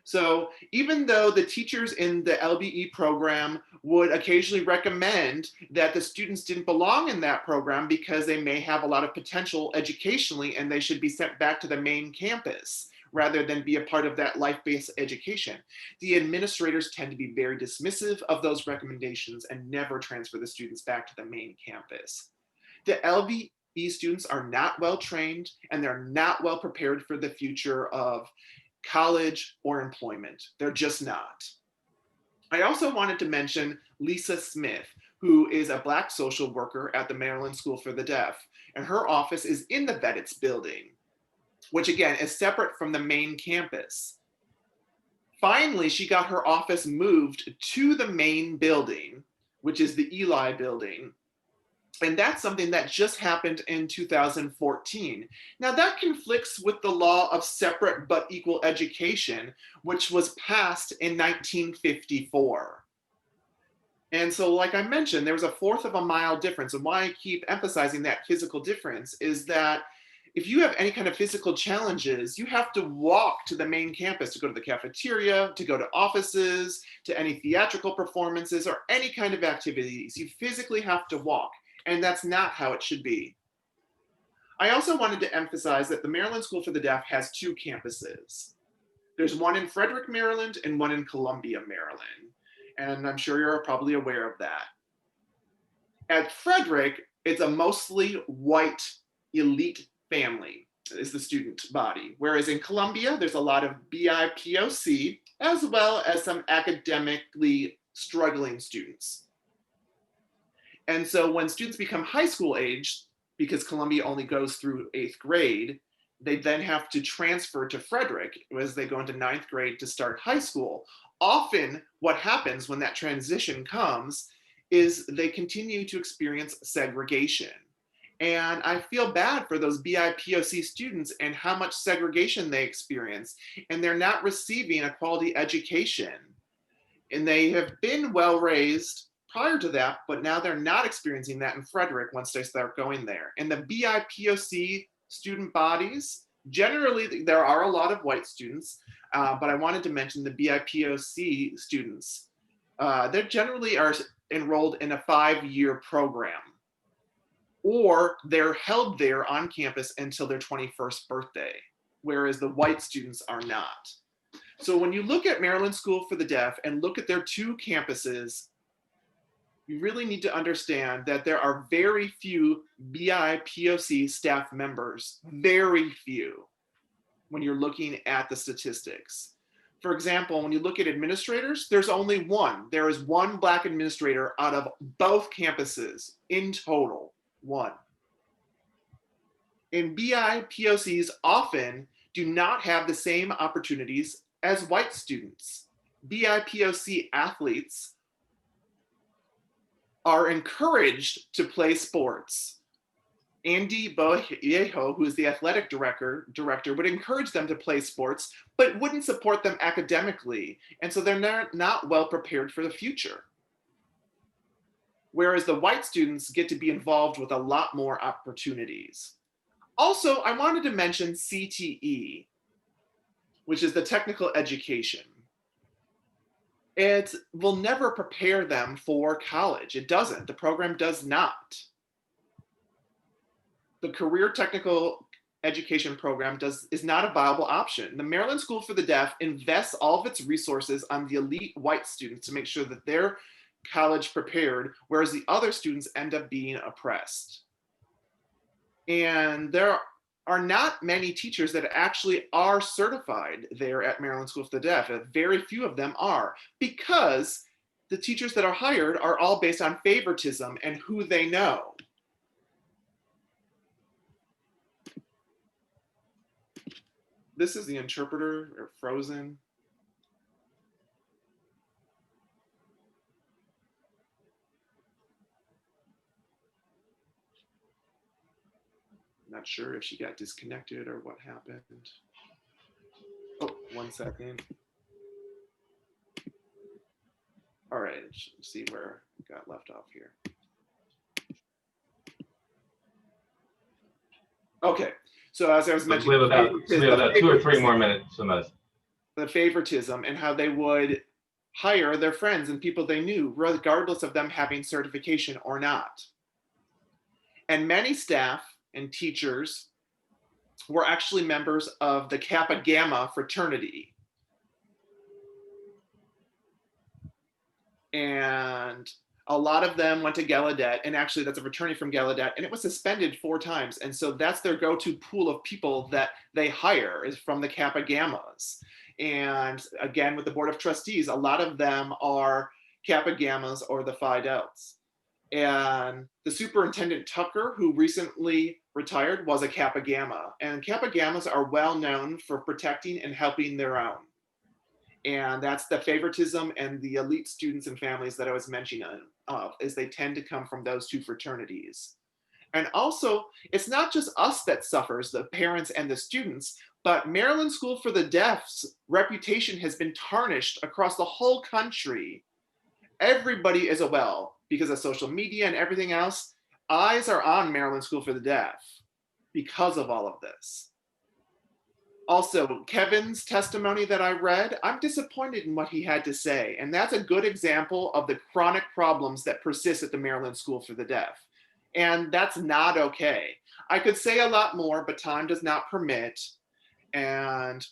So even though the teachers in the LBE program would occasionally recommend that the students didn't belong in that program because they may have a lot of potential educationally and they should be sent back to the main campus rather than be a part of that life-based education, the administrators tend to be very dismissive of those recommendations and never transfer the students back to the main campus. The LBE students are not well trained and they're not well prepared for the future of college or employment. They're just not. I also wanted to mention Lisa Smith, who is a Black social worker at the Maryland School for the Deaf. And her office is in the Vedditz building, which again is separate from the main campus. Finally, she got her office moved to the main building, which is the Eli building. And that's something that just happened in 2014. Now that conflicts with the law of separate but equal education, which was passed in 1954. And so, like I mentioned, there was a fourth of a mile difference. And why I keep emphasizing that physical difference is that if you have any kind of physical challenges, you have to walk to the main campus to go to the cafeteria, to go to offices, to any theatrical performances or any kind of activities. You physically have to walk, and that's not how it should be. I also wanted to emphasize that the Maryland School for the Deaf has two campuses. There's one in Frederick, Maryland, and one in Columbia, Maryland. And I'm sure you're probably aware of that. At Frederick, it's a mostly white elite family is the student body. Whereas in Columbia, there's a lot of BIPOC, as well as some academically struggling students. And so when students become high school age, because Columbia only goes through 8th grade, they then have to transfer to Frederick as they go into 9th grade to start high school. Often what happens when that transition comes is they continue to experience segregation. And I feel bad for those BIPOC students and how much segregation they experience. And they're not receiving a quality education. And they have been well raised prior to that, but now they're not experiencing that in Frederick once they start going there. And the BIPOC student bodies, generally there are a lot of white students, but I wanted to mention the BIPOC students. They generally are enrolled in a 5-year program, or they're held there on campus until their 21st birthday, whereas the white students are not. So when you look at Maryland School for the Deaf and look at their two campuses, you really need to understand that there are very few BIPOC staff members, very few, when you're looking at the statistics. For example, when you look at administrators, there's only one. There is one Black administrator out of both campuses in total, one. And BIPOCs often do not have the same opportunities as white students. BIPOC athletes are encouraged to play sports. Andy Boyeho, who is the athletic director, would encourage them to play sports, but wouldn't support them academically. And so they're not well prepared for the future. Whereas the white students get to be involved with a lot more opportunities. Also, I wanted to mention CTE, which is the technical education. It will never prepare them for college. It doesn't. The program does not. The career technical education program is not a viable option. The Maryland School for the Deaf invests all of its resources on the elite white students to make sure that they're college prepared, whereas the other students end up being oppressed. And there are not many teachers that actually are certified there at Maryland School for the Deaf. Very few of them are, because the teachers that are hired are all based on favoritism and who they know. This is the interpreter, or Frozen. Not sure if she got disconnected or what happened. Oh, 1 second. All right, let's see where I got left off here. Okay, so as I was mentioning, we have about 2 or 3 more minutes on this. The favoritism and how they would hire their friends and people they knew, regardless of them having certification or not. And many staff and teachers were actually members of the Kappa Gamma fraternity. And a lot of them went to Gallaudet, and actually that's a fraternity from Gallaudet, and it was suspended 4 times. And so that's their go-to pool of people that they hire, is from the Kappa Gammas. And again, with the Board of Trustees, a lot of them are Kappa Gammas or the Phi Delts. And the superintendent Tucker, who recently retired, was a Kappa Gamma. And Kappa Gammas are well known for protecting and helping their own. And that's the favoritism and the elite students and families that I was mentioning of, is they tend to come from those two fraternities. And also, it's not just us that suffers, the parents and the students, but Maryland School for the Deaf's reputation has been tarnished across the whole country. Everybody is well, because of social media and everything else. Eyes are on Maryland School for the Deaf because of all of this. Also, Kevin's testimony that I read, I'm disappointed in what he had to say. And that's a good example of the chronic problems that persist at the Maryland School for the Deaf. And that's not okay. I could say a lot more, but time does not permit. And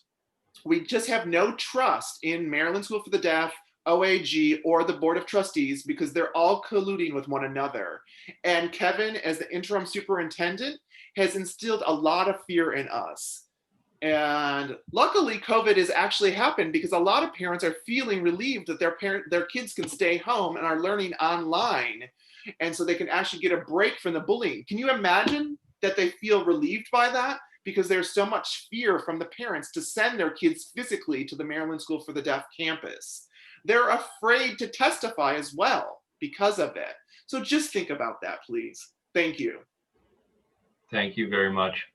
we just have no trust in Maryland School for the Deaf, OAG, or the Board of Trustees, because they're all colluding with one another. And Kevin, as the interim superintendent, has instilled a lot of fear in us. And luckily, COVID has actually happened because a lot of parents are feeling relieved that their kids can stay home and are learning online. And so they can actually get a break from the bullying. Can you imagine that they feel relieved by that? Because there's so much fear from the parents to send their kids physically to the Maryland School for the Deaf campus. They're afraid to testify as well because of it. So just think about that, please. Thank you. Thank you very much.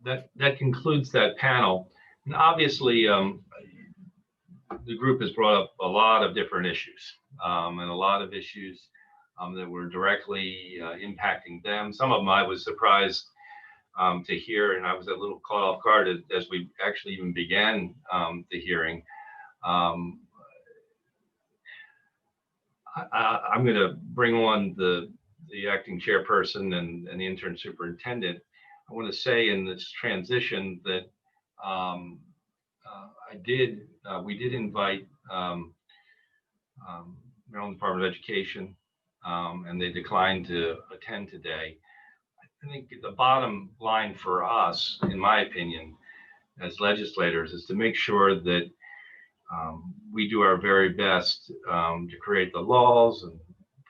That concludes that panel. And obviously, the group has brought up a lot of different issues and a lot of issues that were directly impacting them. Some of them I was surprised to hear, and I was a little caught off guard as we actually even began the hearing. I'm going to bring on the acting chairperson and the intern superintendent. I want to say in this transition that we did invite Maryland Department of Education, and they declined to attend today. I think the bottom line for us, in my opinion, as legislators, is to make sure that we do our very best to create the laws and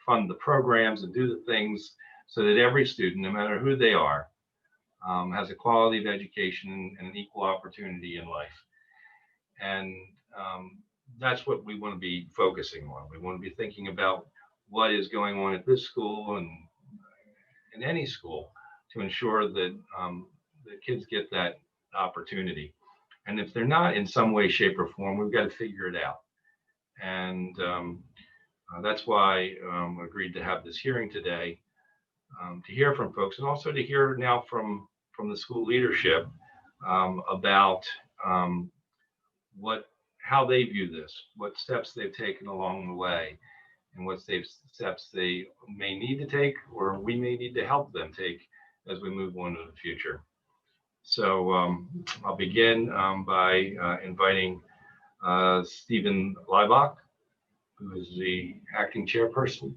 fund the programs and do the things so that every student, no matter who they are, has a quality of education and an equal opportunity in life. And that's what we want to be focusing on. We want to be thinking about what is going on at this school and in any school to ensure that the kids get that opportunity. And if they're not in some way, shape, or form, we've got to figure it out. And that's why I agreed to have this hearing today, to hear from folks, and also to hear now from the school leadership about how they view this, what steps they've taken along the way, and what steps they may need to take, or we may need to help them take as we move on to the future. So I'll begin by inviting Stephen Leibach, who is the acting chairperson.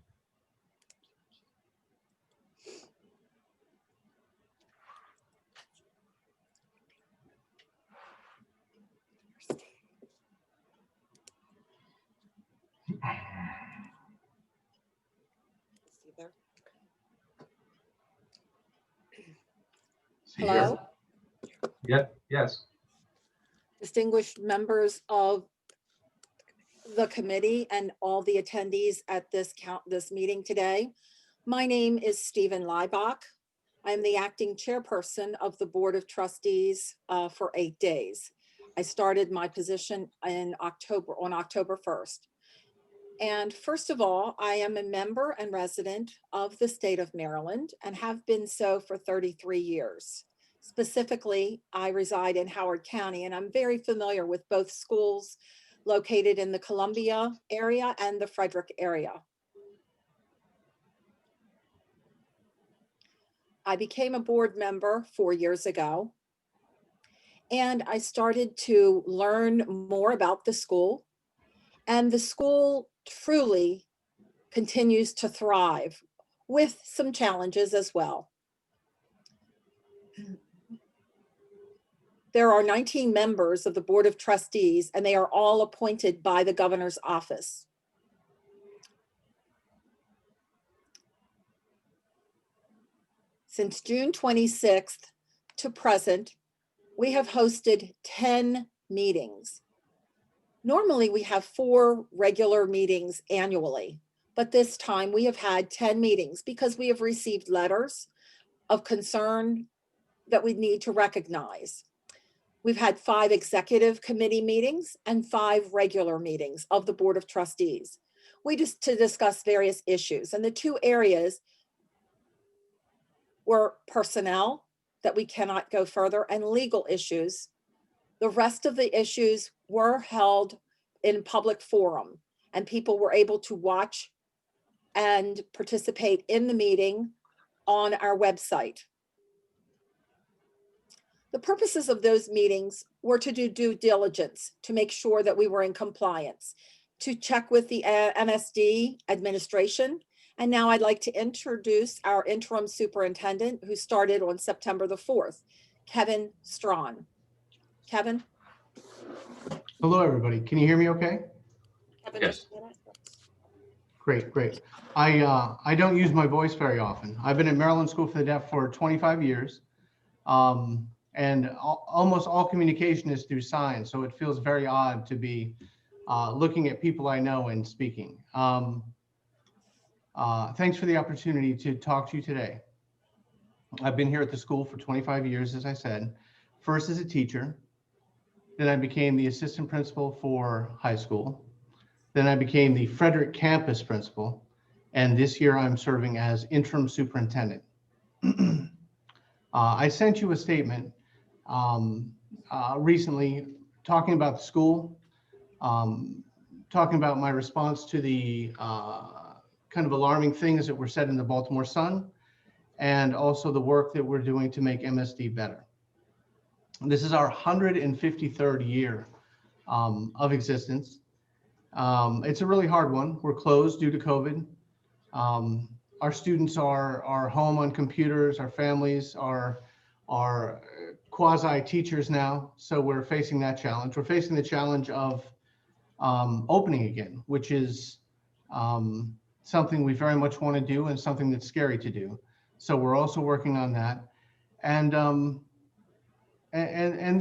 Hello, Yeah, yes. distinguished members of the committee and all the attendees at this meeting today. My name is Stephen Leibach. I'm the acting chairperson of the Board of Trustees for 8 days. I started my position on October 1st. And first of all, I am a member and resident of the state of Maryland and have been so for 33 years. Specifically, I reside in Howard County, and I'm very familiar with both schools located in the Columbia area and the Frederick area. I became a board member 4 years ago, and I started to learn more about the school, and the school truly continues to thrive with some challenges as well. There are 19 members of the Board of Trustees, and they are all appointed by the governor's office. Since June 26th to present, we have hosted 10 meetings. Normally, we have 4 regular meetings annually, but this time we have had 10 meetings because we have received letters of concern that we need to recognize. We've had 5 executive committee meetings and 5 regular meetings of the Board of Trustees. To discuss various issues, and the 2 areas were personnel, that we cannot go further, and legal issues. The rest of the issues were held in public forum, and people were able to watch and participate in the meeting on our website. The purposes of those meetings were to do due diligence to make sure that we were in compliance, to check with the MSD administration. And now I'd like to introduce our interim superintendent, who started on September the 4th, Kevin Strawn. Kevin? Hello, everybody. Can you hear me okay? Kevin, Yes. Great, great. I don't use my voice very often. I've been at Maryland School for the Deaf for 25 years. And almost all communication is through signs. So it feels very odd to be looking at people I know and speaking. Thanks for the opportunity to talk to you today. I've been here at the school for 25 years, as I said, first as a teacher. Then I became the assistant principal for high school. Then I became the Frederick campus principal. And this year I'm serving as interim superintendent. I sent you a statement recently talking about the school, talking about my response to the kind of alarming things that were said in the Baltimore Sun, and also the work that we're doing to make MSD better. This is our 153rd year of existence. It's a really hard one. We're closed due to COVID. Our students are home on computers. Our families are quasi teachers now. So we're facing that challenge. We're facing the challenge of opening again, which is something we very much want to do and something that's scary to do. So we're also working on that. And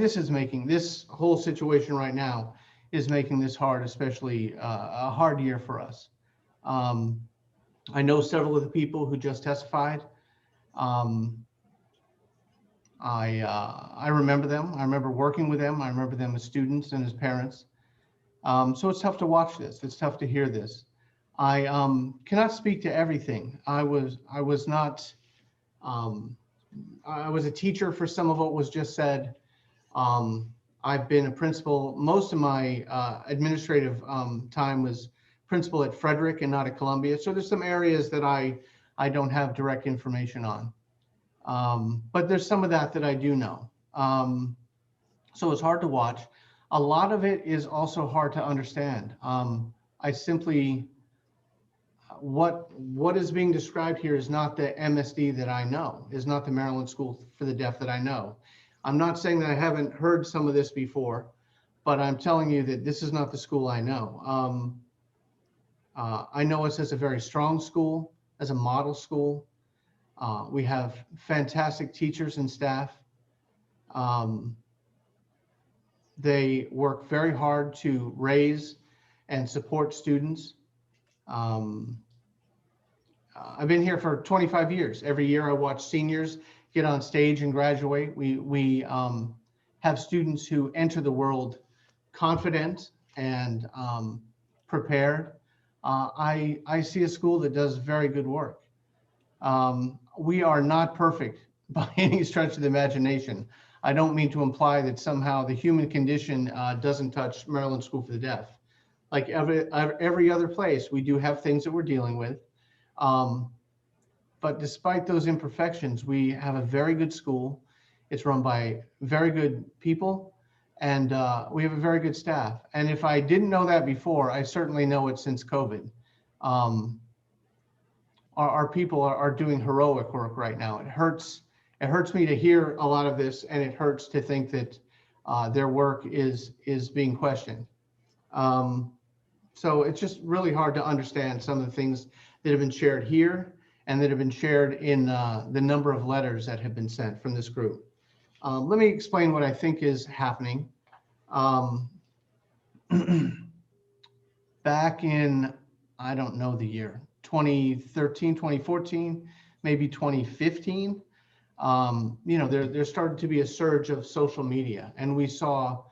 this is making this whole situation right now is making this hard, especially a hard year for us. I know several of the people who just testified. I remember them. I remember working with them. I remember them as students and as parents. So it's tough to watch this. It's tough to hear this. I cannot speak to everything. I was a teacher for some of what was just said. I've been a principal. Most of my administrative time was principal at Frederick and not at Columbia. So there's some areas that I don't have direct information on. But there's some of that I do know. So it's hard to watch. A lot of it is also hard to understand. I simply, what is being described here is not the MSD that I know, is not the Maryland School for the Deaf that I know. I'm not saying that I haven't heard some of this before, but I'm telling you that this is not the school I know. I know us as a very strong school, as a model school. We have fantastic teachers and staff. They work very hard to raise and support students. I've been here for 25 years. Every year I watch seniors get on stage and graduate. We have students who enter the world confident and prepared. I see a school that does very good work. We are not perfect by any stretch of the imagination. I don't mean to imply that somehow the human condition doesn't touch Maryland School for the Deaf. Like every other place, we do have things that we're dealing with. But despite those imperfections, we have a very good school. It's run by very good people, and we have a very good staff. And if I didn't know that before, I certainly know it since COVID. Our people are doing heroic work right now. It hurts me to hear a lot of this, and it hurts to think that their work is being questioned. So it's just really hard to understand some of the things that have been shared here and that have been shared in the number of letters that have been sent from this group. Let me explain what I think is happening. Back in, I don't know the year, 2013, 2014, maybe 2015, there started to be a surge of social media, and we saw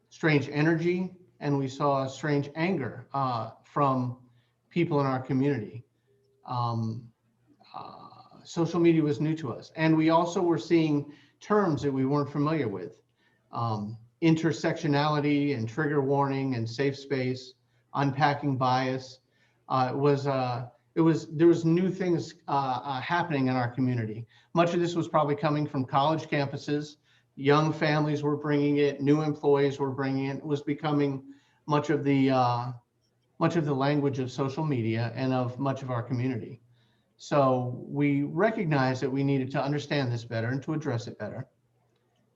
strange energy, and we saw strange anger from people in our community. Social media was new to us, and we also were seeing terms that we weren't familiar with. Intersectionality and trigger warning and safe space, unpacking bias. There was new things happening in our community. Much of this was probably coming from college campuses. Young families were bringing it. New employees were bringing it. It was becoming much of the language of social media and of much of our community. So we recognized that we needed to understand this better and to address it better.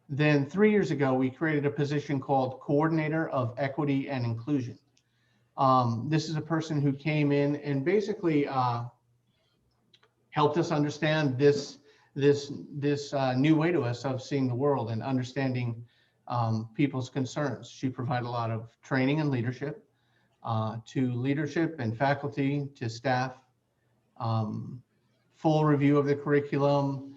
Then 3 years ago, we created a position called Coordinator of Equity and Inclusion. This is a person who came in and basically helped us understand this new way to us of seeing the world and understanding people's concerns. She provided a lot of training and leadership to leadership and faculty, to staff, full review of the curriculum.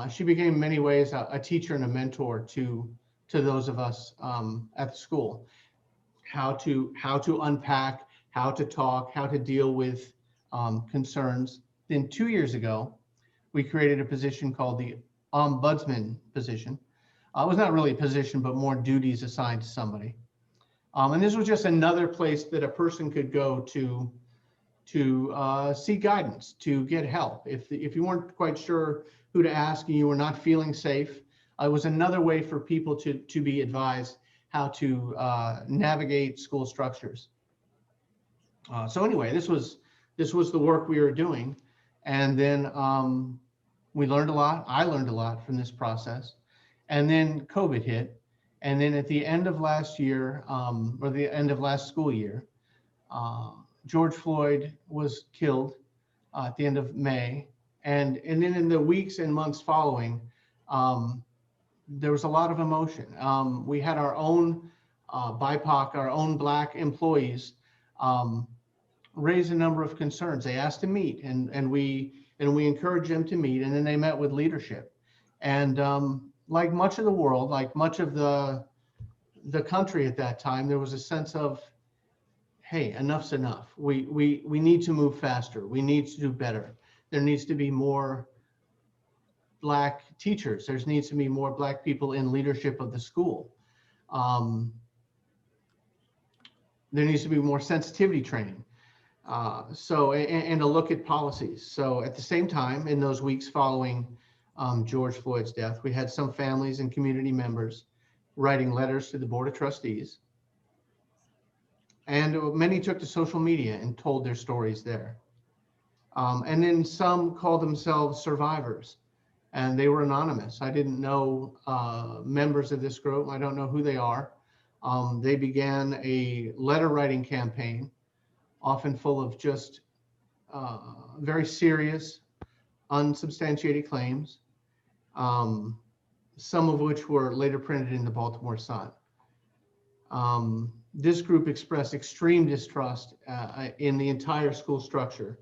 She became in many ways a teacher and a mentor to those of us at the school. How to unpack, how to talk, how to deal with concerns. Then 2 years ago, we created a position called the ombudsman position. It was not really a position, but more duties assigned to somebody. And this was just another place that a person could go to seek guidance, to get help. If you weren't quite sure who to ask and you were not feeling safe, it was another way for people to be advised how to navigate school structures. So anyway, this was the work we were doing. And then we learned a lot. I learned a lot from this process. And then COVID hit. And then at the end of last year, or the end of last school year, George Floyd was killed at the end of May. And then in the weeks and months following, there was a lot of emotion. We had our own BIPOC, our own Black employees raise a number of concerns. They asked to meet, and we encouraged them to meet, and then they met with leadership. And like much of the world, like much of the country at that time, there was a sense of, hey, enough's enough. We need to move faster. We need to do better. There needs to be more Black teachers. There needs to be more Black people in leadership of the school. There needs to be more sensitivity training. And a look at policies. So at the same time, in those weeks following George Floyd's death, we had some families and community members writing letters to the Board of Trustees. And many took to social media and told their stories there. And then some called themselves survivors, and they were anonymous. I didn't know members of this group. I don't know who they are. They began a letter writing campaign, often full of just very serious, unsubstantiated claims, some of which were later printed in the Baltimore Sun. This group expressed extreme distrust in the entire school structure,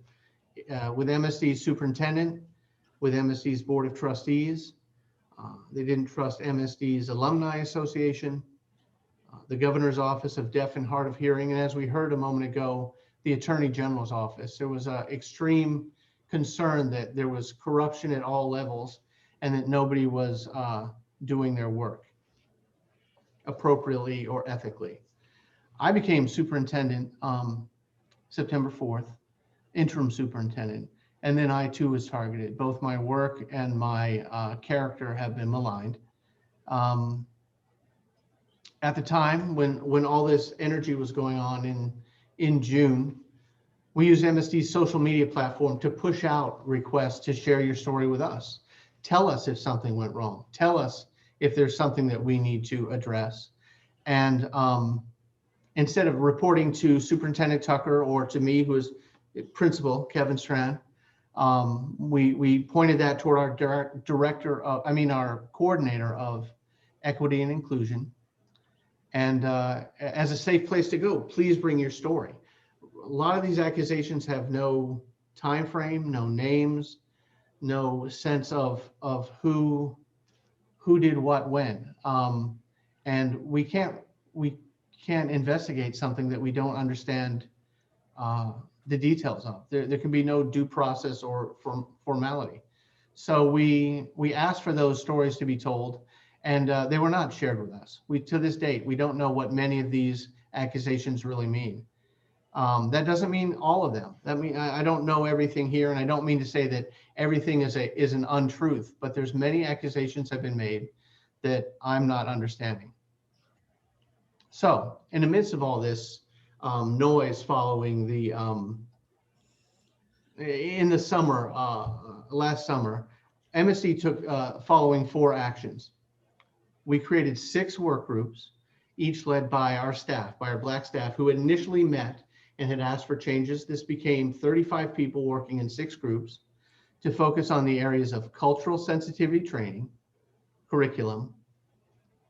with MSD's superintendent, with MSD's Board of Trustees. They didn't trust MSD's Alumni Association, the Governor's Office of Deaf and Hard of Hearing, and as we heard a moment ago, the Attorney General's office. There was an extreme concern that there was corruption at all levels and that nobody was doing their work appropriately or ethically. I became superintendent September 4th, interim superintendent, and then I too was targeted. Both my work and my character have been maligned. At the time when all this energy was going on in June, we used MSD's social media platform to push out requests to share your story with us. Tell us if something went wrong. Tell us if there's something that we need to address. And instead of reporting to Superintendent Tucker or to me, who was principal, Kevin Strand. We pointed that toward our our coordinator of equity and inclusion. And as a safe place to go, please bring your story. A lot of these accusations have no time frame, no names, no sense of who did what when. And we can't investigate something that we don't understand the details of. There can be no due process or formality. So we asked for those stories to be told, and they were not shared with us. To this date, we don't know what many of these accusations really mean. That doesn't mean all of them. I don't know everything here, and I don't mean to say that everything is an untruth, but there's many accusations have been made that I'm not understanding. So in the midst of all this noise following the, in the summer, last summer, MSD took following 4 actions. We created 6 work groups, each led by our staff, by our Black staff, who had initially met and had asked for changes. This became 35 people working in 6 groups to focus on the areas of cultural sensitivity training, curriculum,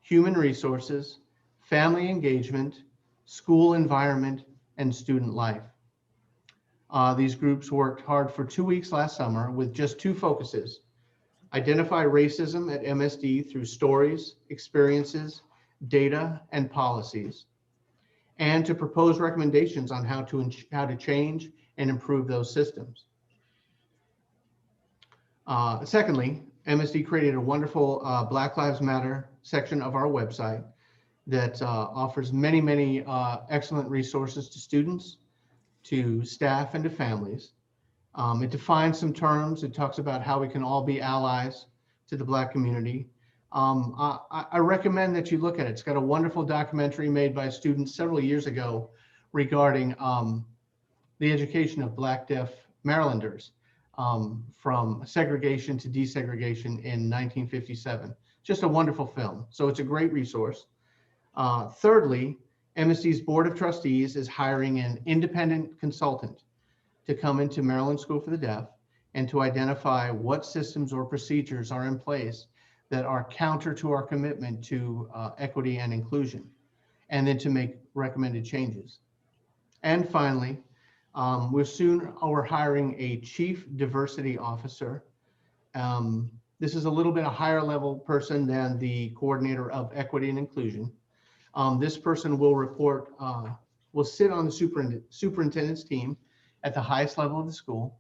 human resources, family engagement, school environment, and student life. These groups worked hard for 2 weeks last summer with just 2 focuses: identify racism at MSD through stories, experiences, data, and policies, and to propose recommendations on how to change and improve those systems. Secondly, MSD created a wonderful Black Lives Matter section of our website that offers many excellent resources to students, to staff, and to families. It defines some terms. It talks about how we can all be allies to the Black community. I recommend that you look at it. It's got a wonderful documentary made by students several years ago regarding the education of Black deaf Marylanders from segregation to desegregation in 1957. Just a wonderful film. So it's a great resource. Thirdly, MSD's Board of Trustees is hiring an independent consultant to come into Maryland School for the Deaf and to identify what systems or procedures are in place that are counter to our commitment to equity and inclusion, and then to make recommended changes. And finally, we're hiring a chief diversity officer. This is a little bit a higher level person than the coordinator of equity and inclusion. This person will sit on the superintendent's team at the highest level of the school,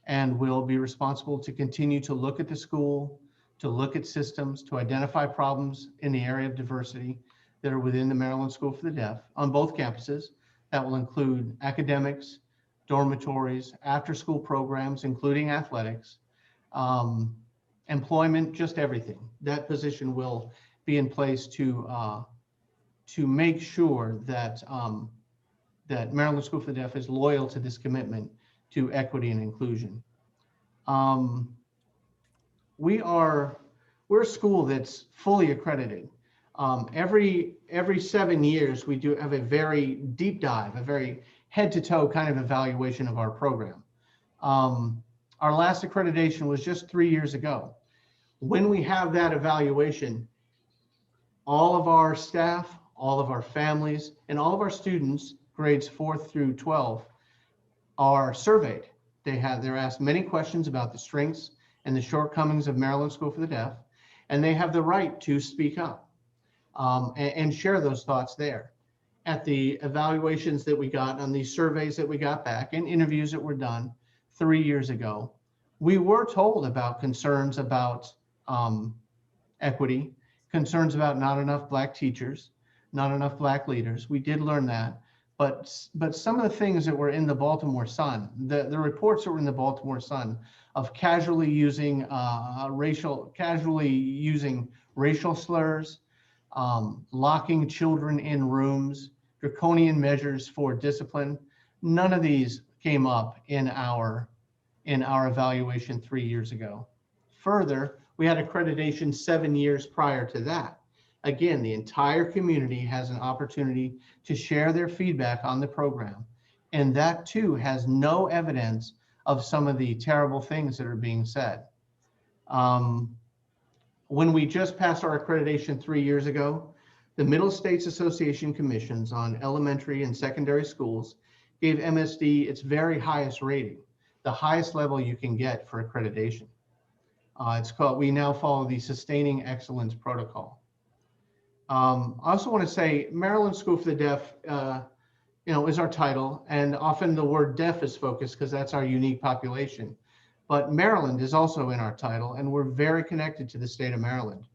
and will be responsible to continue to look at the school, to look at systems, to identify problems in the area of diversity that are within the Maryland School for the Deaf on both campuses. That will include academics, dormitories, after-school programs, including athletics, employment, just everything. That position will be in place to make sure that that Maryland School for the Deaf is loyal to this commitment to equity and inclusion. We're a school that's fully accredited. Every 7 years, we do have a very deep dive, a very head to toe kind of evaluation of our program. Our last accreditation was just 3 years ago. When we have that evaluation, all of our staff, all of our families, and all of our students, grades 4th through 12, are surveyed. They're asked many questions about the strengths and the shortcomings of Maryland School for the Deaf, and they have the right to speak up and share those thoughts there. At the evaluations that we got on these surveys that we got back and interviews that were done 3 years ago, we were told about concerns about equity, concerns about not enough Black teachers, not enough Black leaders. We did learn that. But some of the things that were in the Baltimore Sun, the reports that were in the Baltimore Sun of casually using racial slurs, locking children in rooms, draconian measures for discipline, none of these came up in our evaluation 3 years ago. Further, we had accreditation 7 years prior to that. Again, the entire community has an opportunity to share their feedback on the program And that too has no evidence of some of the terrible things that are being said. When we just passed our accreditation 3 years ago, the Middle States Association Commissions on Elementary and Secondary Schools gave MSD its very highest rating, the highest level you can get for accreditation. It's called, we now follow the Sustaining Excellence Protocol. I also want to say Maryland School for the Deaf, is our title, and often the word deaf is focused because that's our unique population. But Maryland is also in our title, and we're very connected to the state of Maryland.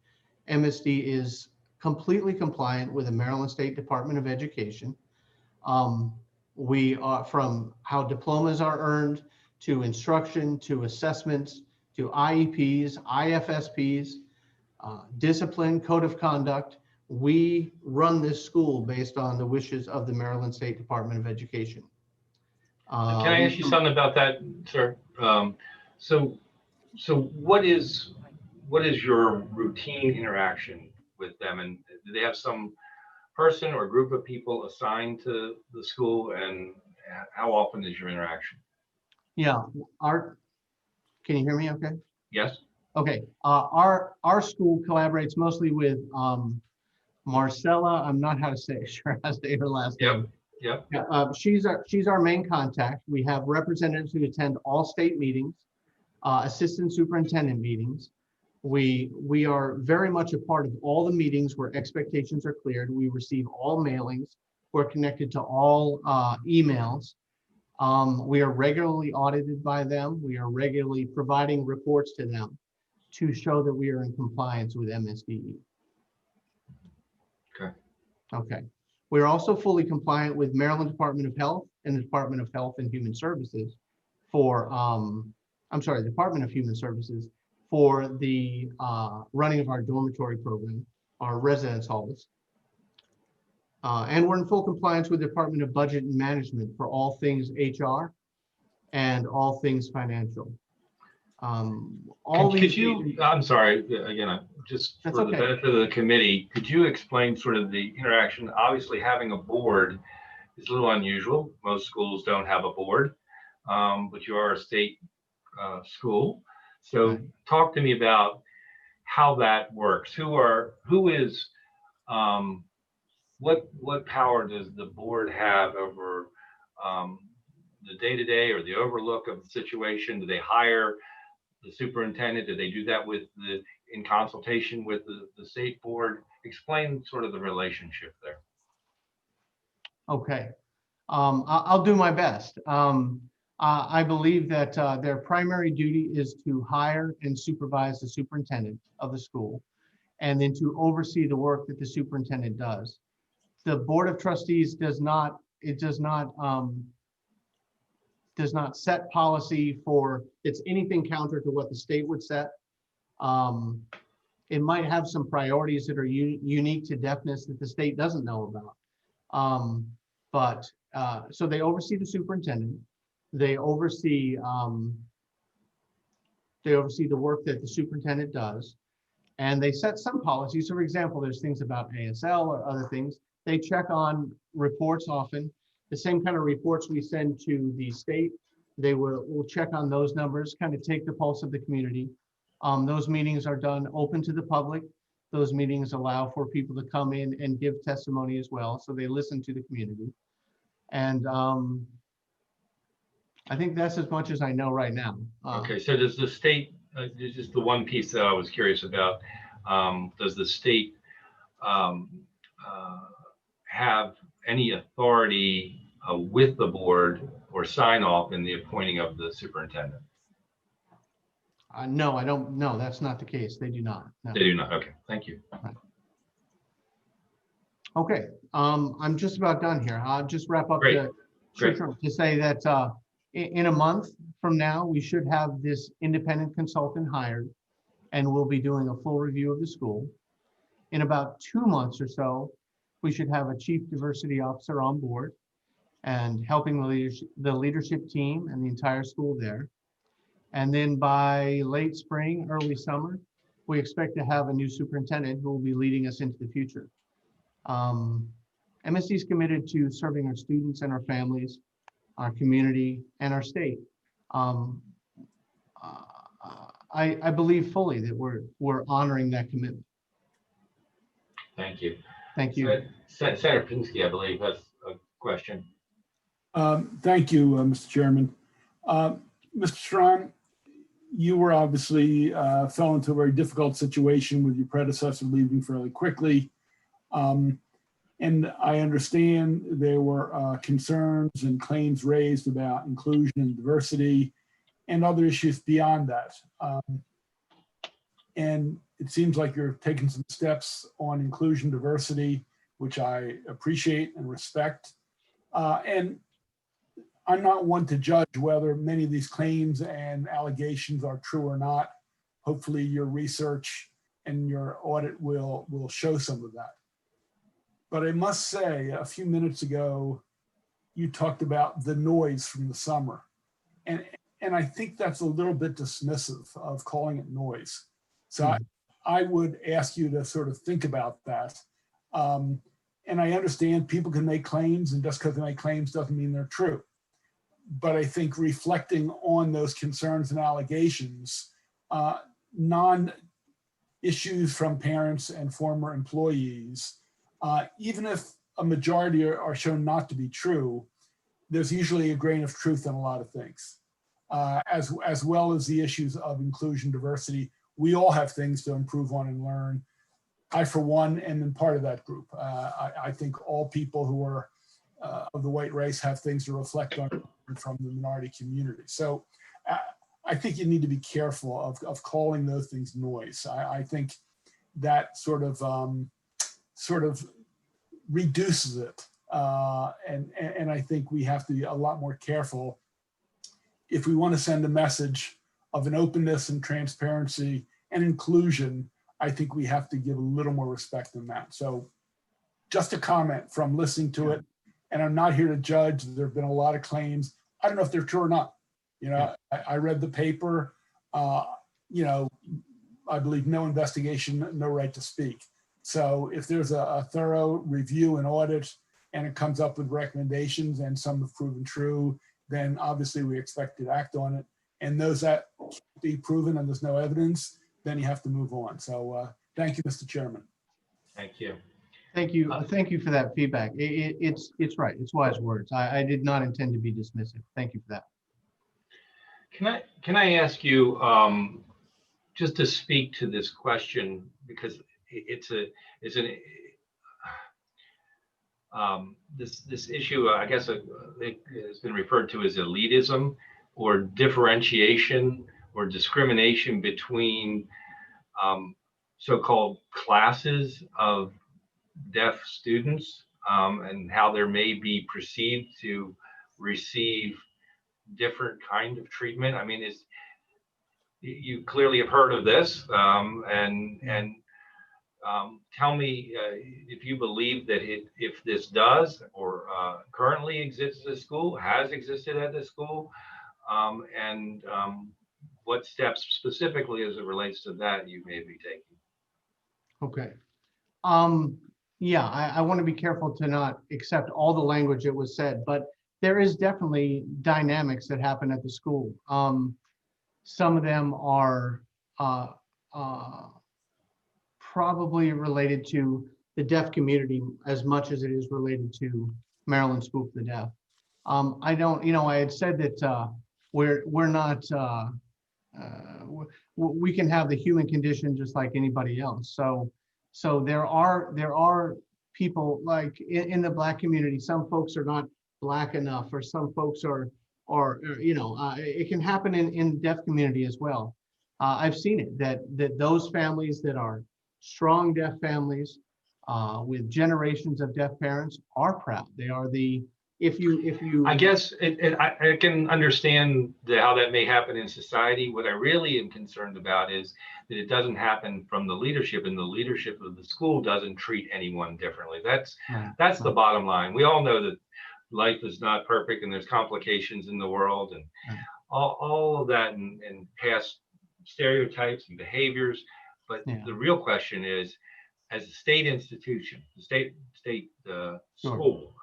MSD is completely compliant with the Maryland State Department of Education. We are, from how diplomas are earned, to instruction, to assessments, to IEPs, IFSPs, discipline, code of conduct. We run this school based on the wishes of the Maryland State Department of Education. Can I ask you something about that, sir? So what is your routine interaction with them, and do they have some person or group of people assigned to the school, and how often is your interaction? Yeah, can you hear me okay? Yes. Okay, our school collaborates mostly with Marcella. I'm not sure how to say her last name. Yep. Yeah, she's our main contact. We have representatives who attend all state meetings, assistant superintendent meetings. We are very much a part of all the meetings where expectations are cleared. We receive all mailings. We're connected to all emails. We are regularly audited by them. We are regularly providing reports to them to show that we are in compliance with MSDE. Okay. We're also fully compliant with Maryland Department of Health and the Department of Health and Human Services for, Department of Human Services for the running of our dormitory program, our residence halls. And we're in full compliance with the Department of Budget and Management for all things HR and all things financial. I'm sorry, again, just That's for okay. the benefit of the committee, could you explain sort of the interaction? Obviously, having a board is a little unusual. Most schools don't have a board, but you are a state school. So Right. Talk to me about how that works. What power does the board have over the day-to-day or the overlook of the situation? Do they hire the superintendent? Do they do that in consultation with the state board? Explain sort of the relationship there. Okay, I'll do my best. I believe that their primary duty is to hire and supervise the superintendent of the school, and then to oversee the work that the superintendent does. The Board of Trustees does not set policy for, it's anything counter to what the state would set. It might have some priorities that are unique to deafness that the state doesn't know about. So they oversee the superintendent. They oversee the work that the superintendent does, and they set some policies. So for example, there's things about ASL or other things. They check on reports often. The same kind of reports we send to the state, they will check on those numbers, kind of take the pulse of the community. Those meetings are done open to the public. Those meetings allow for people to come in and give testimony as well. So they listen to the community. And I think that's as much as I know right now. Okay, so does the state, this is the one piece that I was curious about, does the state have any authority with the board or sign off in the appointing of the superintendent? No, I don't. No, that's not the case. They do not. No. They do not. Okay, thank you. Right. Okay, I'm just about done here. I'll just wrap up Great. to say that in a month from now, we should have this independent consultant hired, and we'll be doing a full review of the school. In about 2 months or so, we should have a chief diversity officer on board and helping the leadership team and the entire school there. And then by late spring, early summer, we expect to have a new superintendent who will be leading us into the future. MSD is committed to serving our students and our families our community, and our state. Um, I believe fully that we're honoring that commitment. Thank you. Thank you. Senator Pinsky, I believe, has a question. Thank you, Mr. Chairman. Mr. Strawn, you were obviously fell into a very difficult situation with your predecessor leaving fairly quickly. And I understand there were concerns and claims raised about inclusion and diversity and other issues beyond that. And it seems like you're taking some steps on inclusion, diversity, which I appreciate and respect. And I'm not one to judge whether many of these claims and allegations are true or not. Hopefully your research and your audit will show some of that. But I must say, a few minutes ago, you talked about the noise from the summer. And I think that's a little bit dismissive of calling it noise. So I would ask you to sort of think about that. And I understand people can make claims, and just because they make claims doesn't mean they're true. But I think reflecting on those concerns and allegations, non-issues from parents and former employees, even if a majority are shown not to be true, there's usually a grain of truth in a lot of things, as well as the issues of inclusion, diversity. We all have things to improve on and learn. I, for one, am in part of that group. I think all people who are of the white race have things to reflect on from the minority community. So I think you need to be careful of calling those things noise. I think that sort of reduces it. And I think we have to be a lot more careful if we want to send a message of an openness and transparency and inclusion. I think we have to give a little more respect than that. So just a comment from listening to it, and I'm not here to judge. There have been a lot of claims. I don't know if they're true or not. You know, I read the paper, you know, I believe no investigation, no right to speak. So if there's a thorough review and audit and it comes up with recommendations and some have proven true, then obviously we expect to act on it. And those that can't be proven and there's no evidence, then you have to move on. So thank you, Mr. Chairman. Thank you. Thank you. Thank you for that feedback. It's right. It's wise words. I did not intend to be dismissive. Thank you for that. Can I ask you just to speak to this question, because this issue, I guess it has been referred to as elitism or differentiation or discrimination between so-called classes of deaf students and how there may be perceived to receive different kind of treatment. I mean, you clearly have heard of this, and tell me if you believe that if this does or currently exists at the school, has existed at the school, and what steps specifically as it relates to that you may be taking. Okay. Yeah, I want to be careful to not accept all the language that was said, but there is definitely dynamics that happen at the school. Some of them are probably related to the deaf community as much as it is related to Maryland School for the Deaf. I don't, you know, I had said that we're not, we can have the human condition just like anybody else. So there are people like in the Black community, some folks are not Black enough, or some folks are you know, it can happen in the deaf community as well. I've seen it, that those families that are strong deaf families with generations of deaf parents are proud. They are the, if you I guess I can understand how that may happen in society. What I really am concerned about is that it doesn't happen from the leadership, and the leadership of the school doesn't treat anyone differently. That's the bottom line. We all know that life is not perfect and there's complications in the world and all of that and past stereotypes and behaviors. But the real question is, as a state institution, the state school,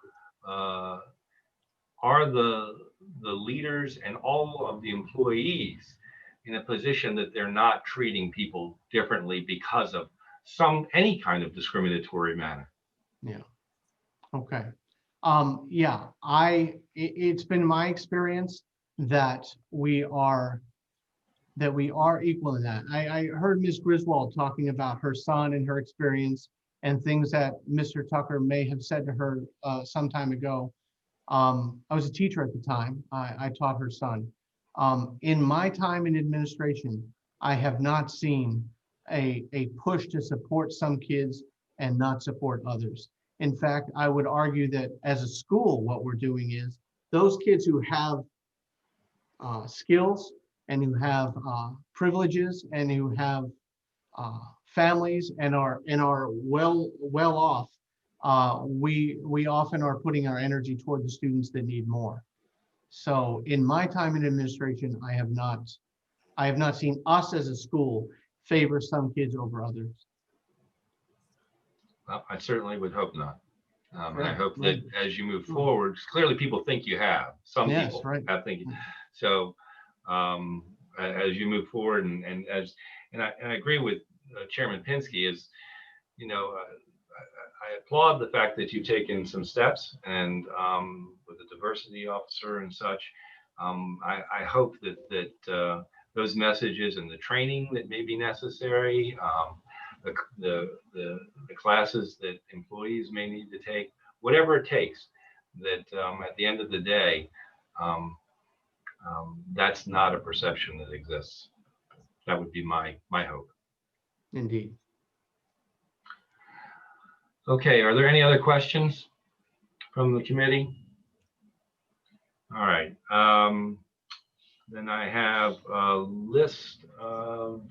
are the leaders and all of the employees in a position that they're not treating people differently because of any kind of discriminatory manner? Yeah. Okay. Yeah, it's been my experience that we are equal in that. I heard Ms. Griswold talking about her son and her experience and things that Mr. Tucker may have said to her some time ago. I was a teacher at the time. I taught her son. In my time in administration, I have not seen a push to support some kids and not support others. In fact, I would argue that as a school, what we're doing is those kids who have skills and who have privileges and who have families and are well off, we often are putting our energy toward the students that need more. So in my time in administration, I have not seen us as a school favor some kids over others. Well, I certainly would hope not. And I Right, hope right. that as you move forward, clearly people think you have. Some Yes, people right. have think. So as you move forward and I agree with Chairman Pinsky is, I applaud the fact that you've taken some steps and with the diversity officer and such. I hope that those messages and the training that may be necessary, the classes that employees may need to take, whatever it takes, that at the end of the day, that's not a perception that exists. That would be my hope. Indeed. Okay, are there any other questions from the committee? All right. Then I have a list of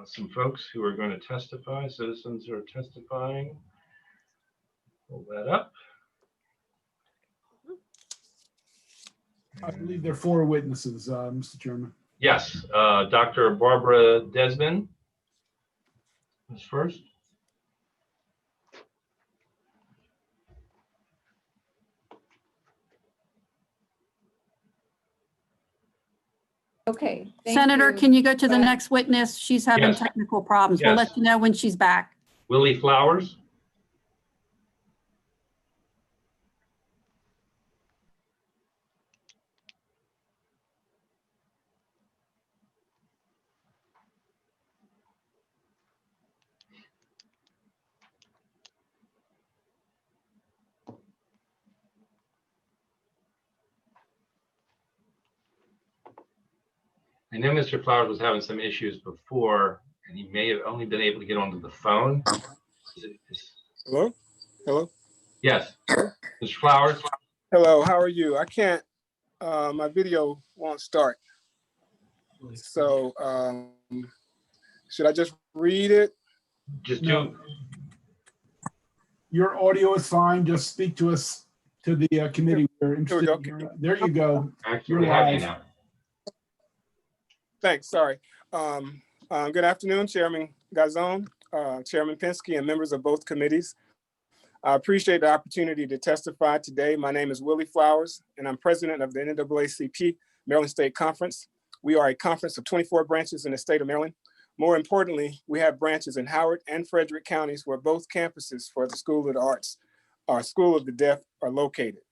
some folks who are going to testify, citizens who are testifying. Pull that up. I believe there are 4 witnesses, Mr. Chairman. Yes, Dr. Barbara Desmond is first. Okay. thank Senator, you. can you go to the Go ahead. next witness? She's having Yes. technical problems. We'll Yes. let you know when she's back. Willie Flowers. I know Mr. Flowers was having some issues before, and he may have only been able to get onto the phone. Hello? Hello? Yes, Mr. Flowers. Hello, how are you? I can't, my video won't start. So should I just read it? Just No. do. Your audio is fine. Just speak to us, to the committee. We're interested. go. in hearing- There you go. Actually, we have you now. Thanks, sorry. Good afternoon, Chairman Gazon, Chairman Pinsky, and members of both committees. I appreciate the opportunity to testify today. My name is Willie Flowers, and I'm president of the NAACP Maryland State Conference. We are a conference of 24 branches in the state of Maryland. More importantly, we have branches in Howard and Frederick counties where both campuses for the School of the Arts, our School of the Deaf, are located.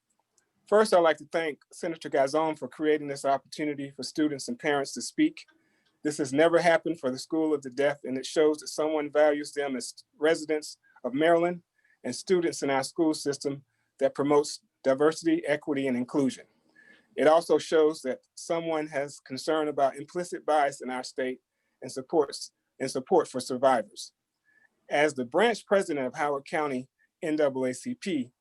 First, I'd like to thank Senator Gazon for creating this opportunity for students and parents to speak. This has never happened for the School of the Deaf, and it shows that someone values them as residents of Maryland and students in our school system that promotes diversity, equity, and inclusion. It also shows that someone has concern about implicit bias in our state and support for survivors. As the branch president of Howard County NAACP,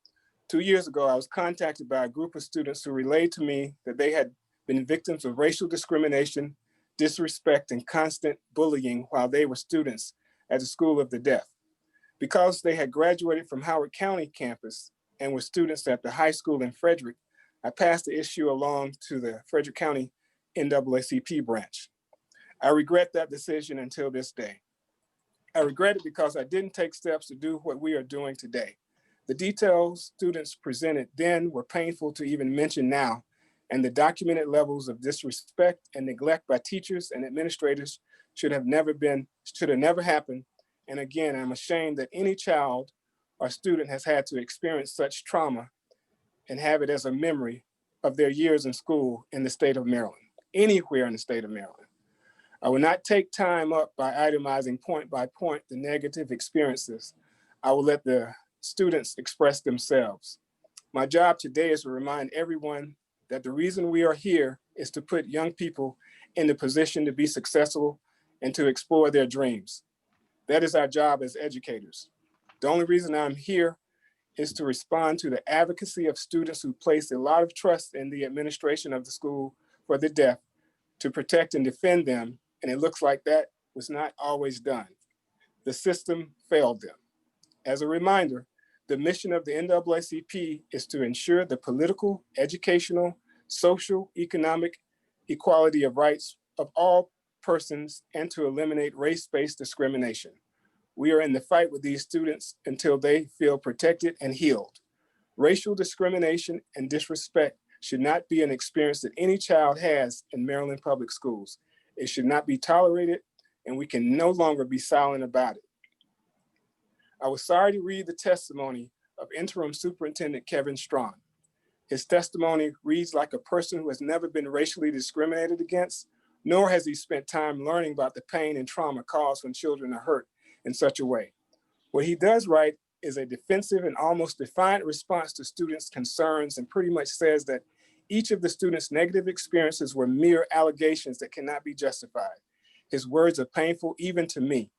2 years ago, I was contacted by a group of students who relayed to me that they had been victims of racial discrimination, disrespect, and constant bullying while they were students at the School of the Deaf. Because they had graduated from Howard County campus and were students at the high school in Frederick, I passed the issue along to the Frederick County NAACP branch. I regret that decision until this day. I regret it because I didn't take steps to do what we are doing today. The details students presented then were painful to even mention now, and the documented levels of disrespect and neglect by teachers and administrators should have never happened. And again, I'm ashamed that any child or student has had to experience such trauma and have it as a memory of their years in school in the state of Maryland, anywhere in the state of Maryland. I will not take time up by itemizing point by point the negative experiences. I will let the students express themselves. My job today is to remind everyone that the reason we are here is to put young people in the position to be successful and to explore their dreams. That is our job as educators. The only reason I'm here is to respond to the advocacy of students who place a lot of trust in the administration of the school for the deaf to protect and defend them, and it looks like that was not always done. The system failed them. As a reminder, the mission of the NAACP is to ensure the political, educational, social, economic equality of rights of all persons and to eliminate race-based discrimination. We are in the fight with these students until they feel protected and healed. Racial discrimination and disrespect should not be an experience that any child has in Maryland public schools. It should not be tolerated, and we can no longer be silent about it. I was sorry to read the testimony of Interim Superintendent Kevin Strawn. His testimony reads like a person who has never been racially discriminated against, nor has he spent time learning about the pain and trauma caused when children are hurt in such a way. What he does write is a defensive and almost defiant response to students' concerns and pretty much says that each of the students' negative experiences were mere allegations that cannot be justified. His words are painful even to me.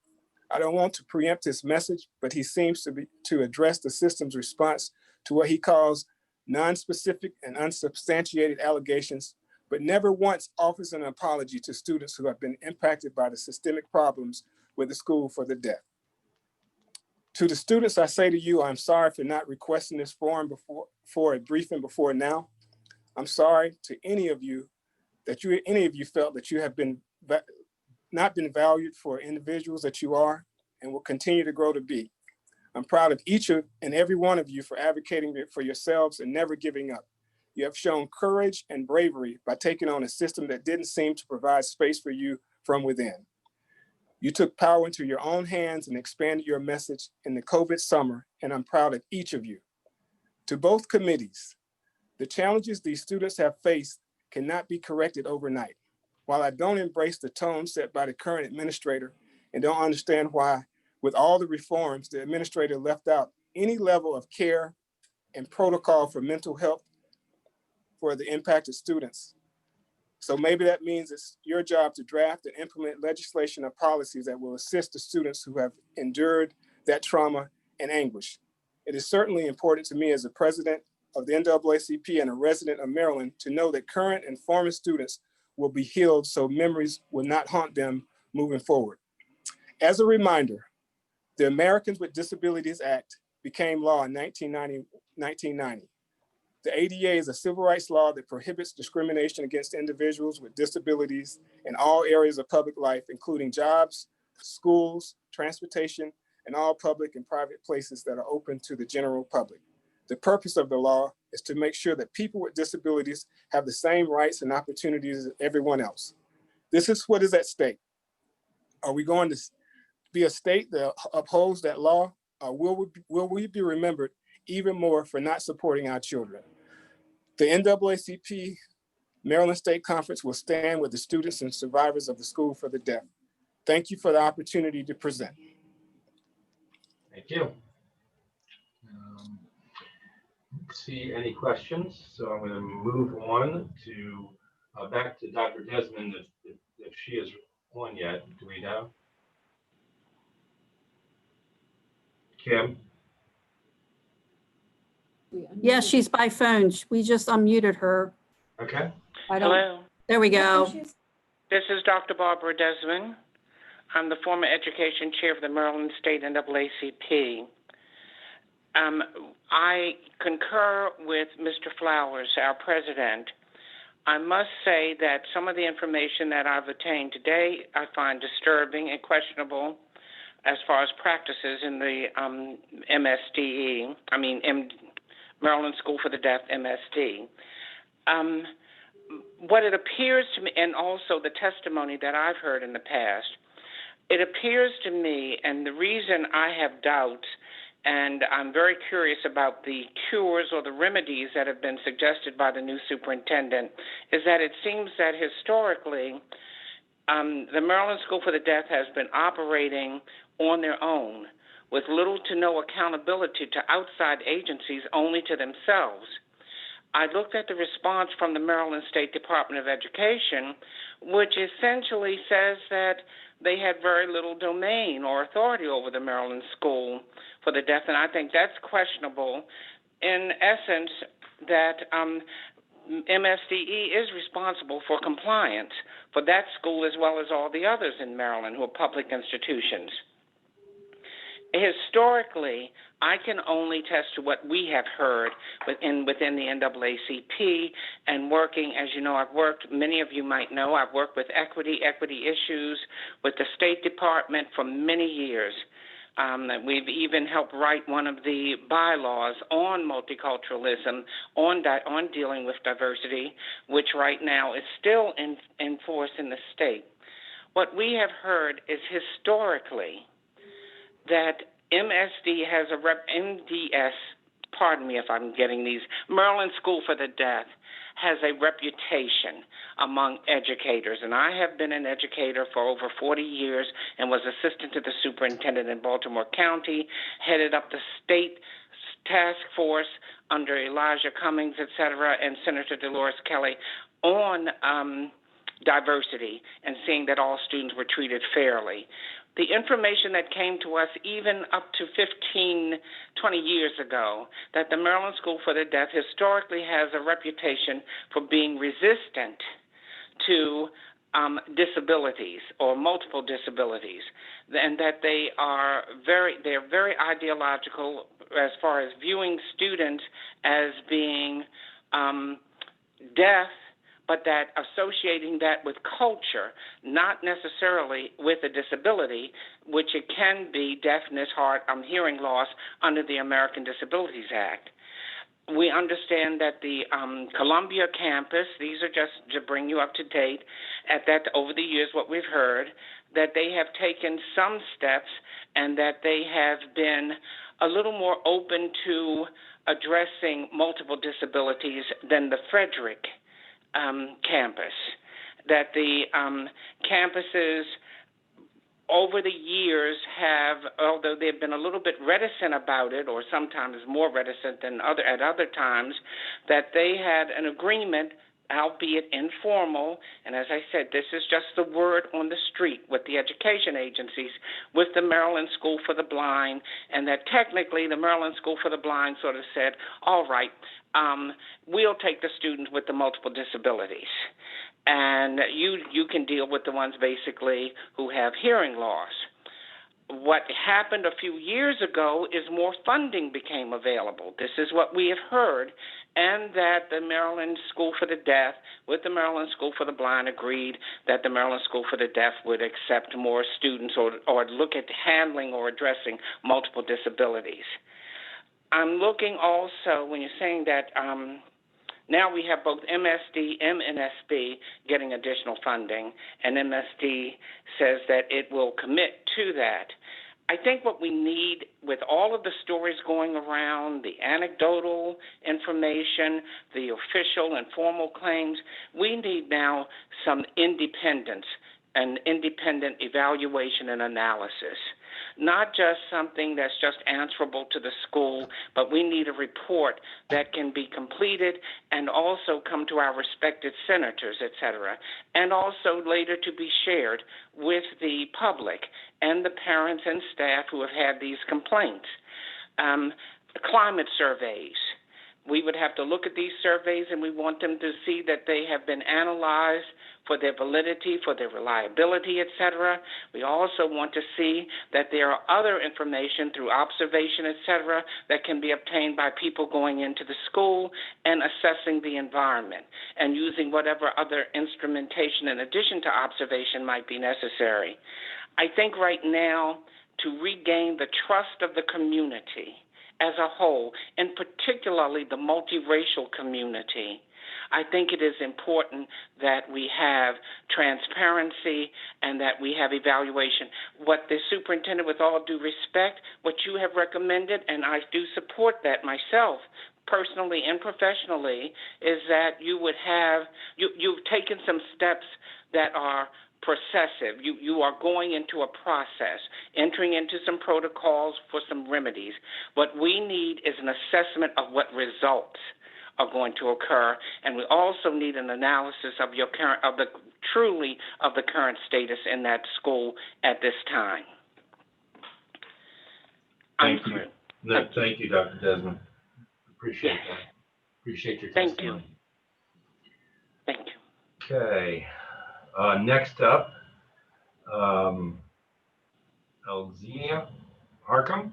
I don't want to preempt his message, but he seems to address the system's response to what he calls non-specific and unsubstantiated allegations, but never once offers an apology to students who have been impacted by the systemic problems with the school for the deaf. To the students, I say to you, I'm sorry for not requesting this forum for a briefing before now. I'm sorry to any of you that any of you felt that you have not been valued for individuals that you are and will continue to grow to be. I'm proud of each and every one of you for advocating for yourselves and never giving up. You have shown courage and bravery by taking on a system that didn't seem to provide space for you from within. You took power into your own hands and expanded your message in the COVID summer, and I'm proud of each of you. To both committees, the challenges these students have faced cannot be corrected overnight. While I don't embrace the tone set by the current administrator and don't understand why, with all the reforms, the administrator left out any level of care and protocol for mental health for the impacted students. So maybe that means it's your job to draft and implement legislation or policies that will assist the students who have endured that trauma and anguish. It is certainly important to me as a president of the NAACP and a resident of Maryland to know that current and former students will be healed so memories will not haunt them moving forward. As a reminder, the Americans with Disabilities Act became law in 1990. The ADA is a civil rights law that prohibits discrimination against individuals with disabilities in all areas of public life, including jobs, schools, transportation, and all public and private places that are open to the general public. The purpose of the law is to make sure that people with disabilities have the same rights and opportunities as everyone else. This is what is at stake. Are we going to be a state that upholds that law, or will we be remembered even more for not supporting our children? The NAACP Maryland State Conference will stand with the students and survivors of the School for the Deaf. Thank you for the opportunity to present. Thank you. Let's see any questions. So I'm going to move on to back to Dr. Desmond if she is on yet. Do we know? Kim? Yes, she's by phone. We just unmuted her. Okay. Hello, There we go. this is Dr. Barbara Desmond. I'm the former education chair of the Maryland State NAACP. I concur with Mr. Flowers, our president. I must say that some of the information that I've obtained today I find disturbing and questionable. as far as practices in the Maryland School for the Deaf, MSD. What it appears to me, and also the testimony that I've heard in the past, it appears to me, and the reason I have doubts, and I'm very curious about the cures or the remedies that have been suggested by the new superintendent, is that it seems that historically, the Maryland School for the Deaf has been operating on their own with little to no accountability to outside agencies, only to themselves. I looked at the response from the Maryland State Department of Education, which essentially says that they had very little domain or authority over the Maryland School for the Deaf, and I think that's questionable. In essence, that MSDE is responsible for compliance for that school as well as all the others in Maryland who are public institutions. Historically, I can only attest to what we have heard within the NAACP and working, as you know, many of you might know, I've worked with equity issues with the State Department for many years. We've even helped write one of the bylaws on multiculturalism, on dealing with diversity, which right now is still in force in the state. What we have heard is historically that pardon me if I'm getting these, Maryland School for the Deaf has a reputation among educators, and I have been an educator for over 40 years and was assistant to the superintendent in Baltimore County, headed up the state task force under Elijah Cummings, et cetera, and Senator Dolores Kelly on diversity and seeing that all students were treated fairly. The information that came to us even up to 15, 20 years ago, that the Maryland School for the Deaf historically has a reputation for being resistant to disabilities or multiple disabilities, and that they're very ideological as far as viewing students as being deaf, but that associating that with culture, not necessarily with a disability, which it can be deafness, hearing loss under the American Disabilities Act. We understand that the Columbia campus, these are just to bring you up to date, over the years what we've heard, that they have taken some steps and that they have been a little more open to addressing multiple disabilities than the Frederick campus, that the campuses over the years have, although they've been a little bit reticent about it, or sometimes more reticent than at other times, that they had an agreement, albeit informal, and as I said, this is just the word on the street with the education agencies, with the Maryland School for the Blind, and that technically the Maryland School for the Blind sort of said, all right, we'll take the students with the multiple disabilities, and you can deal with the ones basically who have hearing loss. What happened a few years ago is more funding became available. This is what we have heard, and that the Maryland School for the Deaf with the Maryland School for the Blind agreed that the Maryland School for the Deaf would accept more students or look at handling or addressing multiple disabilities. I'm looking also, when you're saying that now we have both MSD and MNSB getting additional funding, and MSD says that it will commit to that. I think what we need with all of the stories going around, the anecdotal information, the official and formal claims, we need now some independence and independent evaluation and analysis. Not just something that's just answerable to the school, but we need a report that can be completed and also come to our respected senators, et cetera, and also later to be shared with the public and the parents and staff who have had these complaints. Climate surveys. We would have to look at these surveys, and we want them to see that they have been analyzed for their validity, for their reliability, et cetera. We also want to see that there are other information through observation, et cetera, that can be obtained by people going into the school and assessing the environment and using whatever other instrumentation in addition to observation might be necessary. I think right now to regain the trust of the community as a whole, and particularly the multiracial community, I think it is important that we have transparency and that we have evaluation. What the superintendent, with all due respect, what you have recommended, and I do support that myself, personally and professionally, is that you would have, you've taken some steps that are processive. You are going into a process, entering into some protocols for some remedies. What we need is an assessment of what results are going to occur, and we also need an analysis of your current, of the current status in that school at this time. Thank you. No, thank you, Dr. Desmond. Appreciate that. Appreciate your Thank testimony. you. Thank you. Okay. Next up, Alzenia Harcum.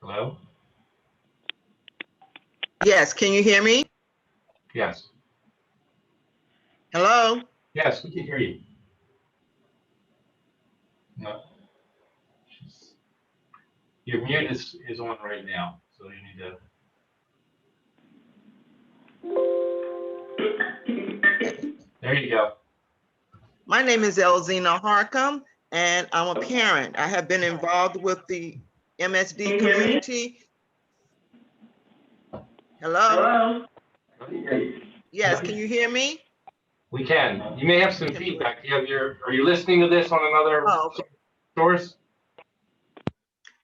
Hello? Yes, can you hear me? Yes. Hello? Yes, we can hear you. No. Your mute is on right now, so you need to. There you go. My name is Alzenia Harcum, and I'm a parent. I have been involved with the MSD community. Hello? Yes, can you hear me? We can. You may have some feedback. Are you listening to this on another source?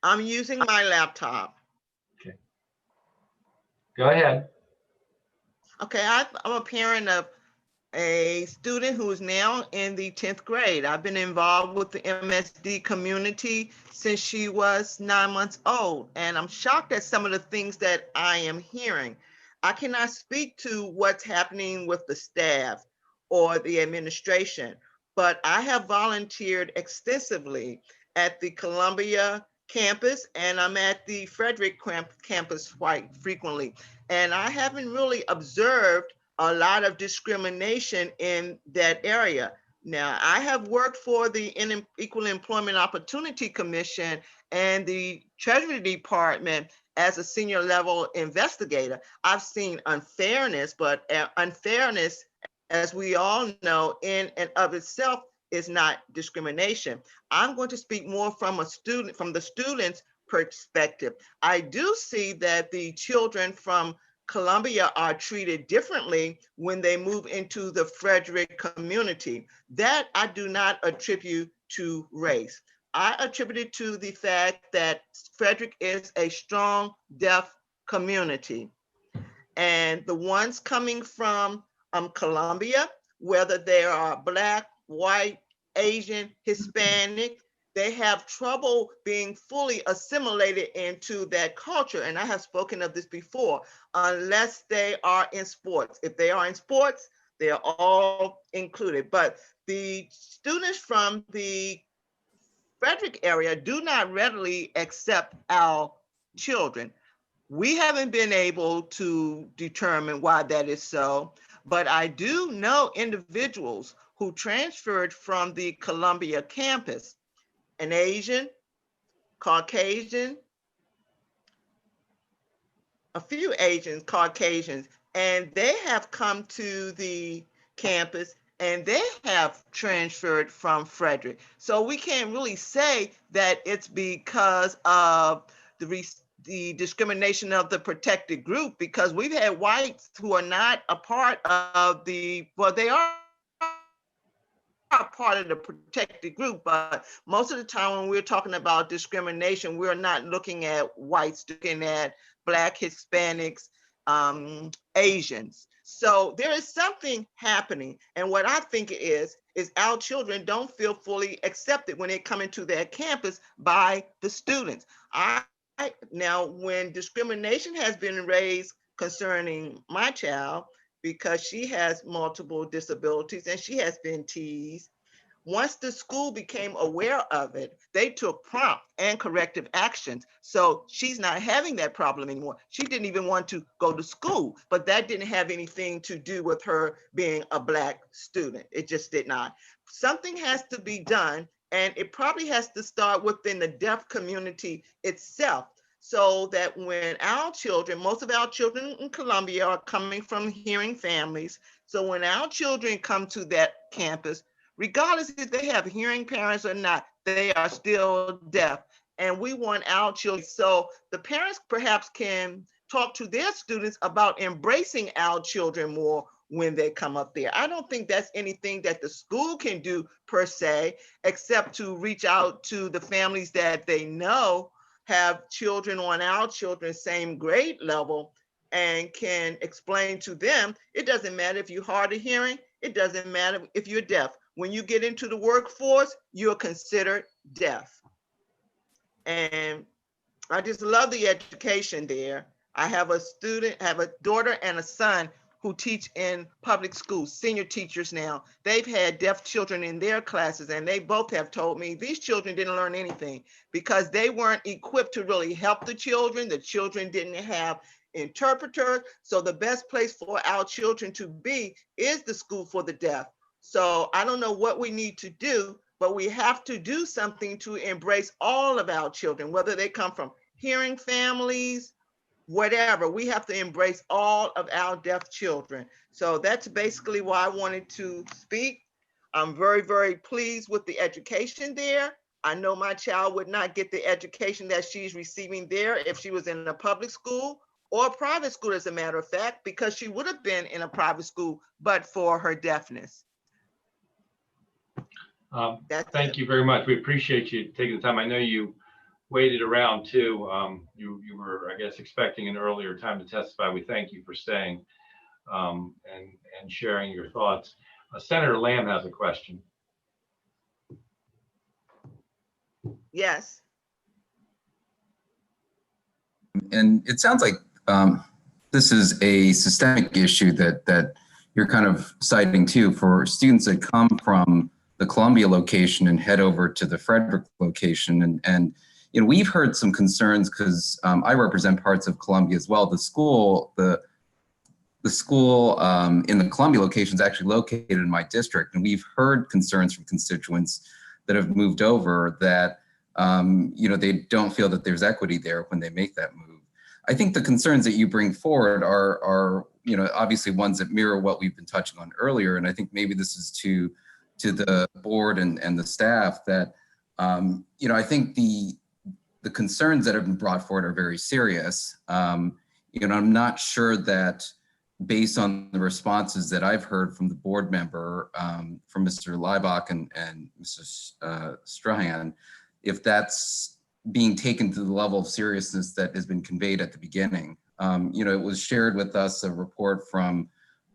I'm using my laptop. Okay. Go ahead. Okay, I'm a parent of a student who is now in the 10th grade. I've been involved with the MSD community since she was 9 months old, and I'm shocked at some of the things that I am hearing. I cannot speak to what's happening with the staff or the administration, but I have volunteered extensively at the Columbia campus, and I'm at the Frederick campus quite frequently. And I haven't really observed a lot of discrimination in that area. Now, I have worked for the Equal Employment Opportunity Commission and the Treasury Department as a senior level investigator. I've seen unfairness, but unfairness, as we all know, in and of itself is not discrimination. I'm going to speak more from the student's perspective. I do see that the children from Columbia are treated differently when they move into the Frederick community. That I do not attribute to race. I attribute it to the fact that Frederick is a strong deaf community. And the ones coming from Columbia, whether they are Black, white, Asian, Hispanic, they have trouble being fully assimilated into that culture. And I have spoken of this before, unless they are in sports. If they are in sports, they are all included. But the students from the Frederick area do not readily accept our children. We haven't been able to determine why that is so, but I do know individuals who transferred from the Columbia campus, an Asian, Caucasian, a few Asians, Caucasians, and they have come to the campus and they have transferred from Frederick. So we can't really say that it's because of the discrimination of the protected group, because we've had whites who are not a part of the, well, they are part of the protected group, but most of the time when we're talking about discrimination, we're not looking at whites, looking at Black, Hispanics, Asians. So there is something happening. And what I think it is our children don't feel fully accepted when they come into their campus by the students. Now, when discrimination has been raised concerning my child, because she has multiple disabilities and she has been teased, Once the school became aware of it, they took prompt and corrective actions. So she's not having that problem anymore. She didn't even want to go to school, but that didn't have anything to do with her being a Black student. It just did not. Something has to be done, and it probably has to start within the deaf community itself, so that when our children, most of our children in Columbia are coming from hearing families, so when our children come to that campus, regardless if they have hearing parents or not, they are still deaf. And we want our children, so the parents perhaps can talk to their students about embracing our children more when they come up there. I don't think that's anything that the school can do per se, except to reach out to the families that they know have children on our children's same grade level and can explain to them, it doesn't matter if you're hard of hearing, it doesn't matter if you're deaf. When you get into the workforce, you're considered deaf. And I just love the education there. I have a daughter and a son who teach in public schools, senior teachers now. They've had deaf children in their classes, and they both have told me these children didn't learn anything because they weren't equipped to really help the children. The children didn't have interpreters. So the best place for our children to be is the school for the deaf. So I don't know what we need to do, but we have to do something to embrace all of our children, whether they come from hearing families, whatever. We have to embrace all of our deaf children. So that's basically why I wanted to speak. I'm very, very pleased with the education there. I know my child would not get the education that she's receiving there if she was in a public school or a private school, as a matter of fact, because she would have been in a private school, but for her deafness. Thank you very much. We appreciate you taking the time. I know you waited around too. You were, I guess, expecting an earlier time to testify. We thank you for staying and sharing your thoughts. Senator Lamb has a question. Yes. And it sounds like this is a systemic issue that you're kind of citing too for students that come from the Columbia location and head over to the Frederick location. And you know, we've heard some concerns because I represent parts of Columbia as well. The school in the Columbia location is actually located in my district, and we've heard concerns from constituents that have moved over that you know, they don't feel that there's equity there when they make that move. I think the concerns that you bring forward are you know, obviously ones that mirror what we've been touching on earlier, and I think maybe this is to the board and the staff that you know, I think the concerns that have been brought forward are very serious. You know, I'm not sure that based on the responses that I've heard from the board member, from Mr. Leibach and Mrs. Strahan, if that's being taken to the level of seriousness that has been conveyed at the beginning. You know, it was shared with us a report from,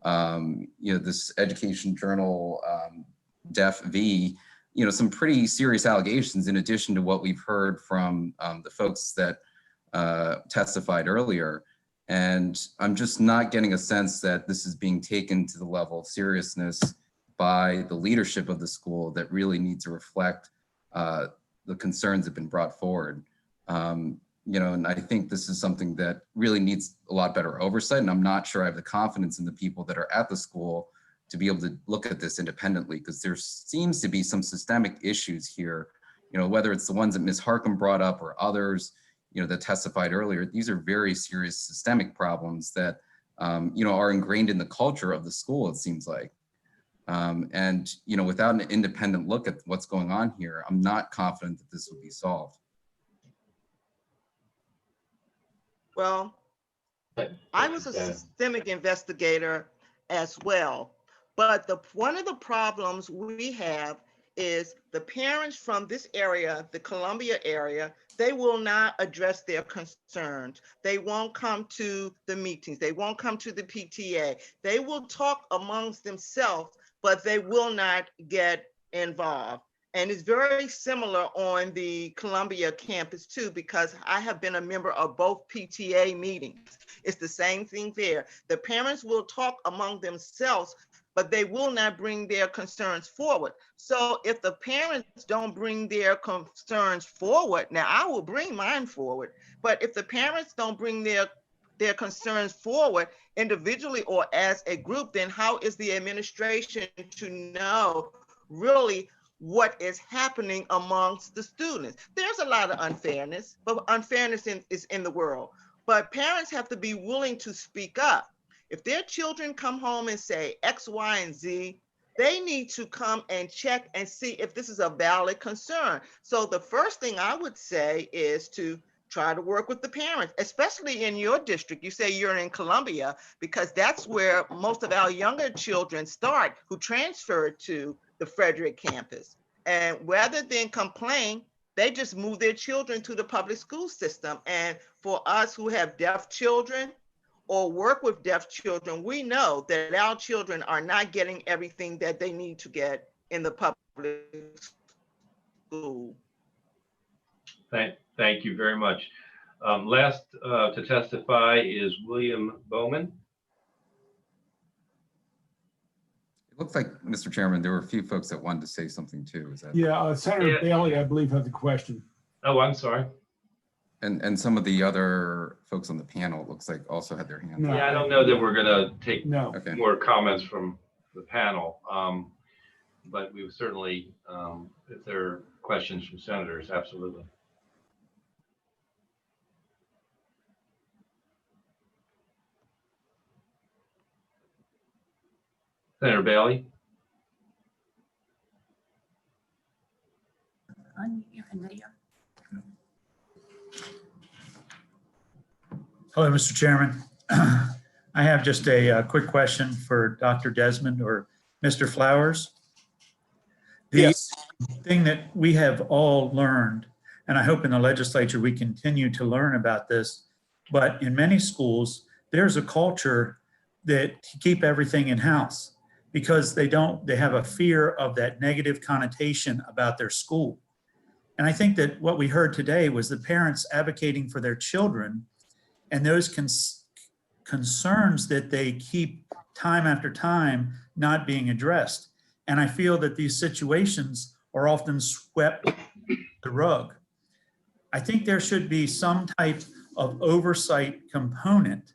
you know, this education journal, Deaf V, you know, some pretty serious allegations in addition to what we've heard from the folks that testified earlier. And I'm just not getting a sense that this is being taken to the level of seriousness by the leadership of the school that really needs to reflect the concerns that have been brought forward. You know, and I think this is something that really needs a lot better oversight. And I'm not sure I have the confidence in the people that are at the school to be able to look at this independently, because there seems to be some systemic issues here, you know, whether it's the ones that Ms. Harcum brought up or others, you know, that testified earlier. These are very serious systemic problems that, you know, are ingrained in the culture of the school, it seems like. And, you know, without an independent look at what's going on here, I'm not confident that this will be solved. Well, I was a systemic investigator as well, but one of the problems we have is the parents from this area, the Columbia area, they will not address their concerns. They won't come to the meetings. They won't come to the PTA. They will talk amongst themselves, but they will not get involved. And it's very similar on the Columbia campus too, because I have been a member of both PTA meetings. It's the same thing there. The parents will talk among themselves, but they will not bring their concerns forward. So if the parents don't bring their concerns forward, now I will bring mine forward, but if the parents don't bring their concerns forward individually or as a group, then how is the administration to know really what is happening amongst the students? There's a lot of unfairness, but unfairness is in the world. But parents have to be willing to speak up. If their children come home and say X, Y, and Z, they need to come and check and see if this is a valid concern. So the first thing I would say is to try to work with the parents, especially in your district. You say you're in Columbia, because that's where most of our younger children start who transferred to the Frederick campus. And rather than complain, they just move their children to the public school system. And for us who have deaf children or work with deaf children, we know that our children are not getting everything that they need to get in the public school. Thank you very much. Last to testify is William Bowman. It looks like, Mr. Chairman, there were a few folks that wanted to say something too. Is that? Yeah, Senator Bailey, I believe, had the question. Oh, I'm sorry. And some of the other folks on the panel, it looks like, also had their hands up. Yeah, I don't know that we're going to take Okay. more comments from the panel, but we would certainly, if there are questions from senators, absolutely. Senator Bailey. Hello, Mr. Chairman. I have just a quick question for Dr. Desmond or Mr. Flowers. The thing that we have all learned, and I hope in the legislature we continue to learn about this, but in many schools, there's a culture that to keep everything in-house because they have a fear of that negative connotation about their school. And I think that what we heard today was the parents advocating for their children and those concerns that they keep time after time not being addressed. And I feel that these situations are often swept under the rug. I think there should be some type of oversight component.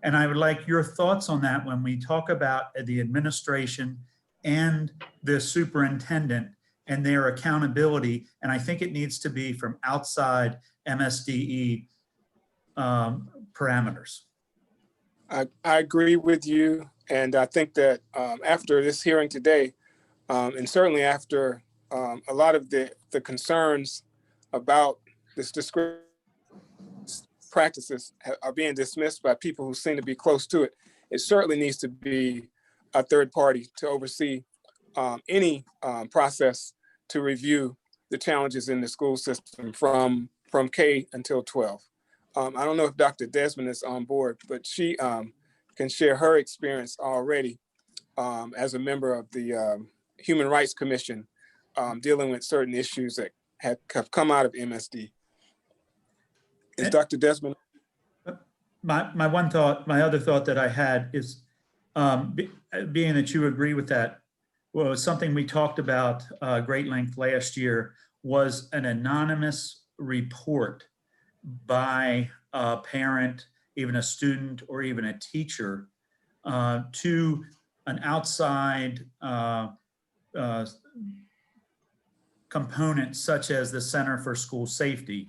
And I would like your thoughts on that when we talk about the administration and the superintendent and their accountability. And I think it needs to be from outside MSDE parameters. I agree with you. And I think that after this hearing today, and certainly after a lot of the concerns about this discrimination practices are being dismissed by people who seem to be close to it, it certainly needs to be a third party to oversee any process to review the challenges in the school system from K until 12. I don't know if Dr. Desmond is on board, but she can share her experience already as a member of the Human Rights Commission dealing with certain issues that have come out of MSD. Is Dr. Desmond? My other thought that I had is, being that you agree with that, well, something we talked about great length last year was an anonymous report by a parent, even a student, or even a teacher to an outside component such as the Center for School Safety.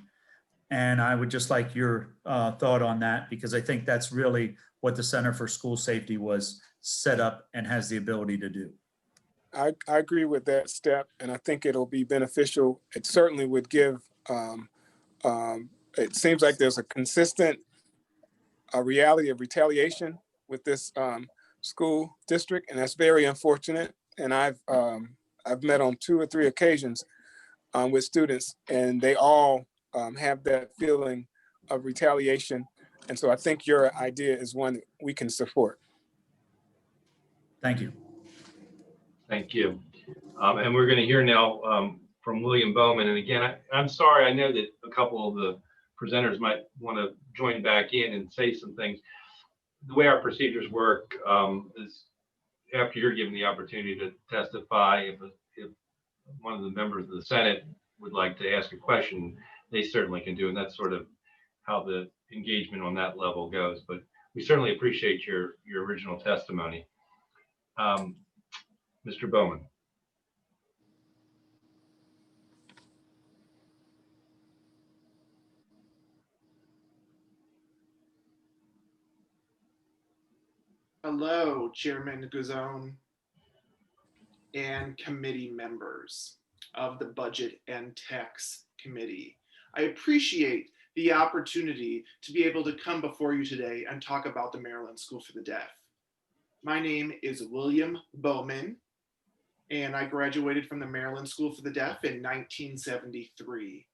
And I would just like your thought on that, because I think that's really what the Center for School Safety was set up and has the ability to do. I agree with that step, and I think it'll be beneficial. It certainly would give, it seems like there's a consistent reality of retaliation with this school district, and that's very unfortunate. And I've met on 2 or 3 occasions with students, and they all have that feeling of retaliation. And so I think your idea is one that we can support. Thank you. Thank you. And we're going to hear now from William Bowman. And again, I'm sorry, I know that a couple of the presenters might want to join back in and say some things. The way our procedures work is after you're given the opportunity to testify, if one of the members of the Senate would like to ask a question, they certainly can do, and that's sort of how the engagement on that level goes. But we certainly appreciate your original testimony. Mr. Bowman. Hello, Chairman Guzon and committee members of the Budget and Tax Committee. I appreciate the opportunity to be able to come before you today and talk about the Maryland School for the Deaf. My name is William Bowman, and I graduated from the Maryland School for the Deaf in 1973.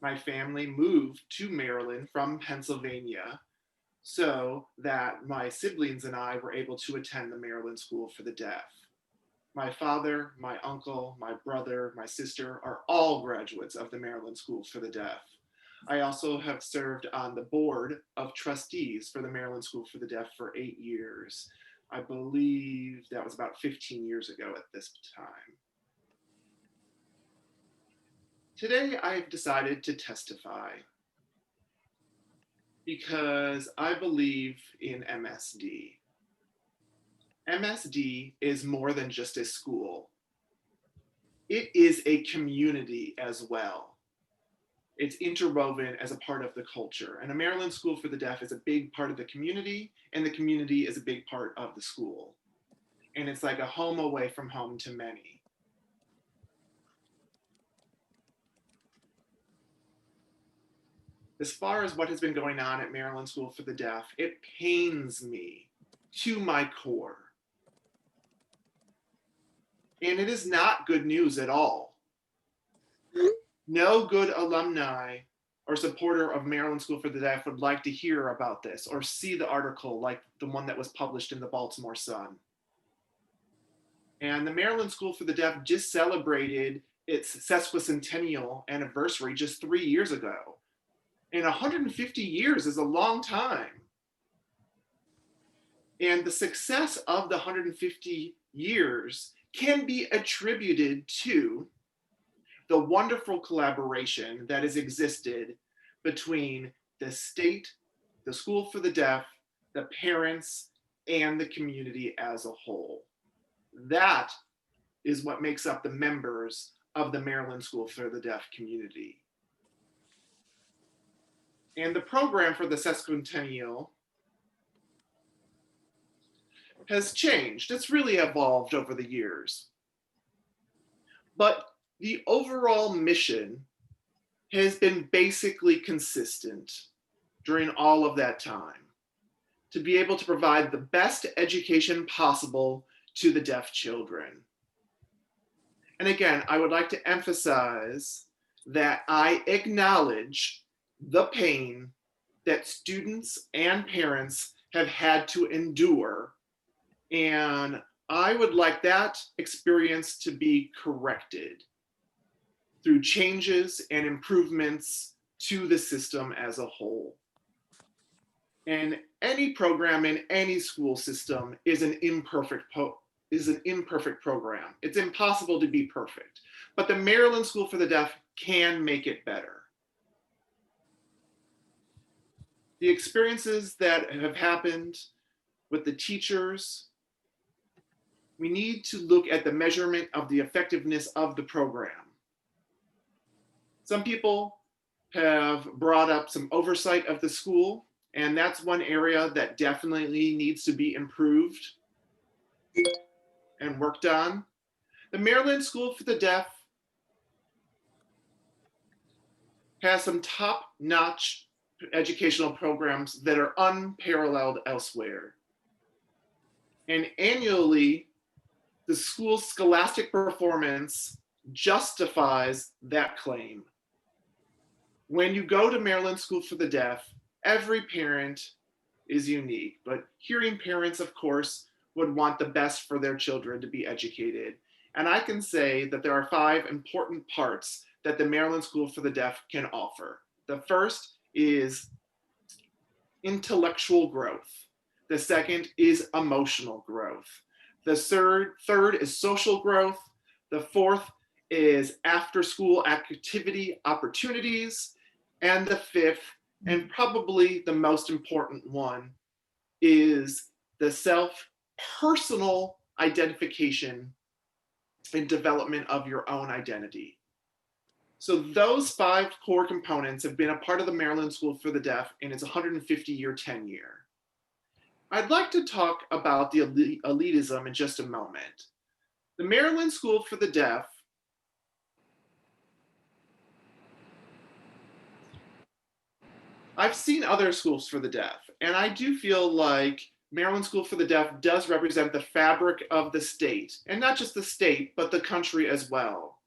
My family moved to Maryland from Pennsylvania so that my siblings and I were able to attend the Maryland School for the Deaf. My father, my uncle, my brother, my sister are all graduates of the Maryland School for the Deaf. I also have served on the board of trustees for the Maryland School for the Deaf for 8 years. I believe that was about 15 years ago at this time. Today, I've decided to testify because I believe in MSD. MSD is more than just a school. It is a community as well. It's interwoven as a part of the culture. And a Maryland School for the Deaf is a big part of the community, and the community is a big part of the school. And it's like a home away from home to many. As far as what has been going on at Maryland School for the Deaf, it pains me to my core. And it is not good news at all. No good alumni or supporter of Maryland School for the Deaf would like to hear about this or see the article like the one that was published in the Baltimore Sun. And the Maryland School for the Deaf just celebrated its sesquicentennial anniversary just 3 years ago. And 150 years is a long time. And the success of the 150 years can be attributed to the wonderful collaboration that has existed between the state, the School for the Deaf, the parents, and the community as a whole. That is what makes up the members of the Maryland School for the Deaf community. And the program for the sesquicentennial has changed. It's really evolved over the years. But the overall mission has been basically consistent during all of that time, to be able to provide the best education possible to the deaf children. And again, I would like to emphasize that I acknowledge the pain that students and parents have had to endure. And I would like that experience to be corrected through changes and improvements to the system as a whole. And any program in any school system is an imperfect program. It's impossible to be perfect, but the Maryland School for the Deaf can make it better. The experiences that have happened with the teachers, we need to look at the measurement of the effectiveness of the program. Some people have brought up some oversight of the school, and that's one area that definitely needs to be improved and worked on. The Maryland School for the Deaf has some top-notch educational programs that are unparalleled elsewhere. And annually, the school's scholastic performance justifies that claim. When you go to Maryland School for the Deaf, every parent is unique, but hearing parents, of course, would want the best for their children to be educated. And I can say that there are 5 important parts that the Maryland School for the Deaf can offer. The first is intellectual growth. The second is emotional growth. The third is social growth. The fourth is after-school activity opportunities. And the fifth, and probably the most important one, is the personal identification and development of your own identity. So those 5 core components have been a part of the Maryland School for the Deaf in its 150-year tenure. I'd like to talk about the elitism in just a moment. The Maryland School for the Deaf I've seen other schools for the deaf, and I do feel like Maryland School for the Deaf does represent the fabric of the state, and not just the state, but the country as well.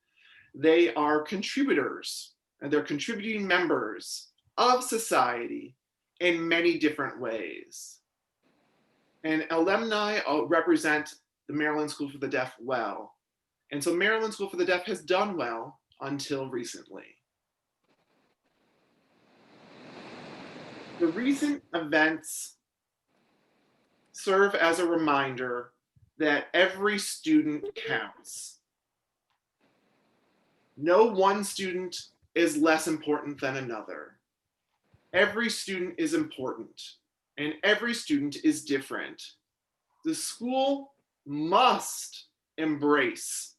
They are contributors, and they're contributing members of society in many different ways. And alumni represent the Maryland School for the Deaf well. And so Maryland School for the Deaf has done well until recently. The recent events serve as a reminder that every student counts. No one student is less important than another. Every student is important, and every student is different. The school must embrace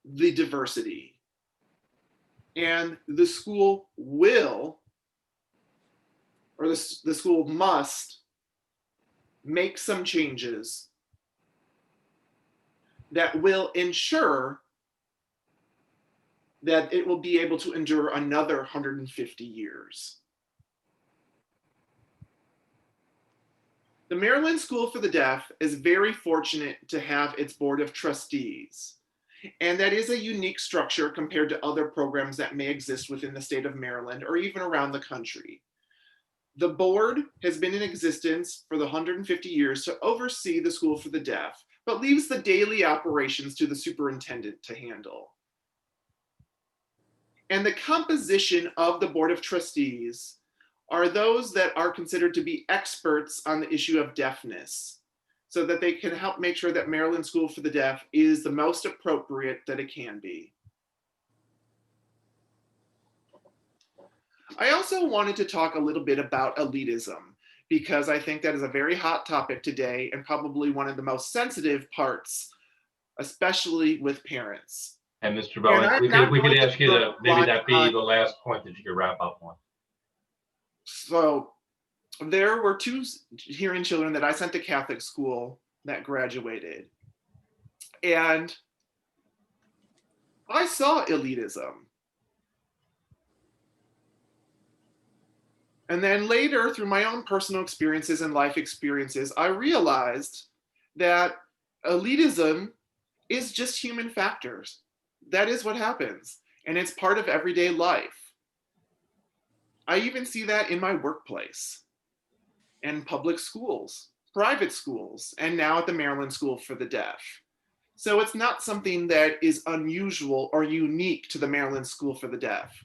the diversity, and the school will, or the school must make some changes that will ensure that it will be able to endure another 150 years. The Maryland School for the Deaf is very fortunate to have its Board of Trustees, and that is a unique structure compared to other programs that may exist within the state of Maryland or even around the country. The board has been in existence for the 150 years to oversee the School for the Deaf, but leaves the daily operations to the superintendent to handle. And the composition of the Board of Trustees are those that are considered to be experts on the issue of deafness, so that they can help make sure that Maryland School for the Deaf is the most appropriate that it can be. I also wanted to talk a little bit about elitism, because I think that is a very hot topic today and probably one of the most sensitive parts, especially with parents. And Mr. Bowen, we could ask you to maybe that be the last point that you could wrap up on. So there were 2 hearing children that I sent to Catholic school that graduated. And I saw elitism. And then later, through my own personal experiences and life experiences, I realized that elitism is just human factors. That is what happens. And it's part of everyday life. I even see that in my workplace, and public schools, private schools, and now at the Maryland School for the Deaf. So it's not something that is unusual or unique to the Maryland School for the Deaf.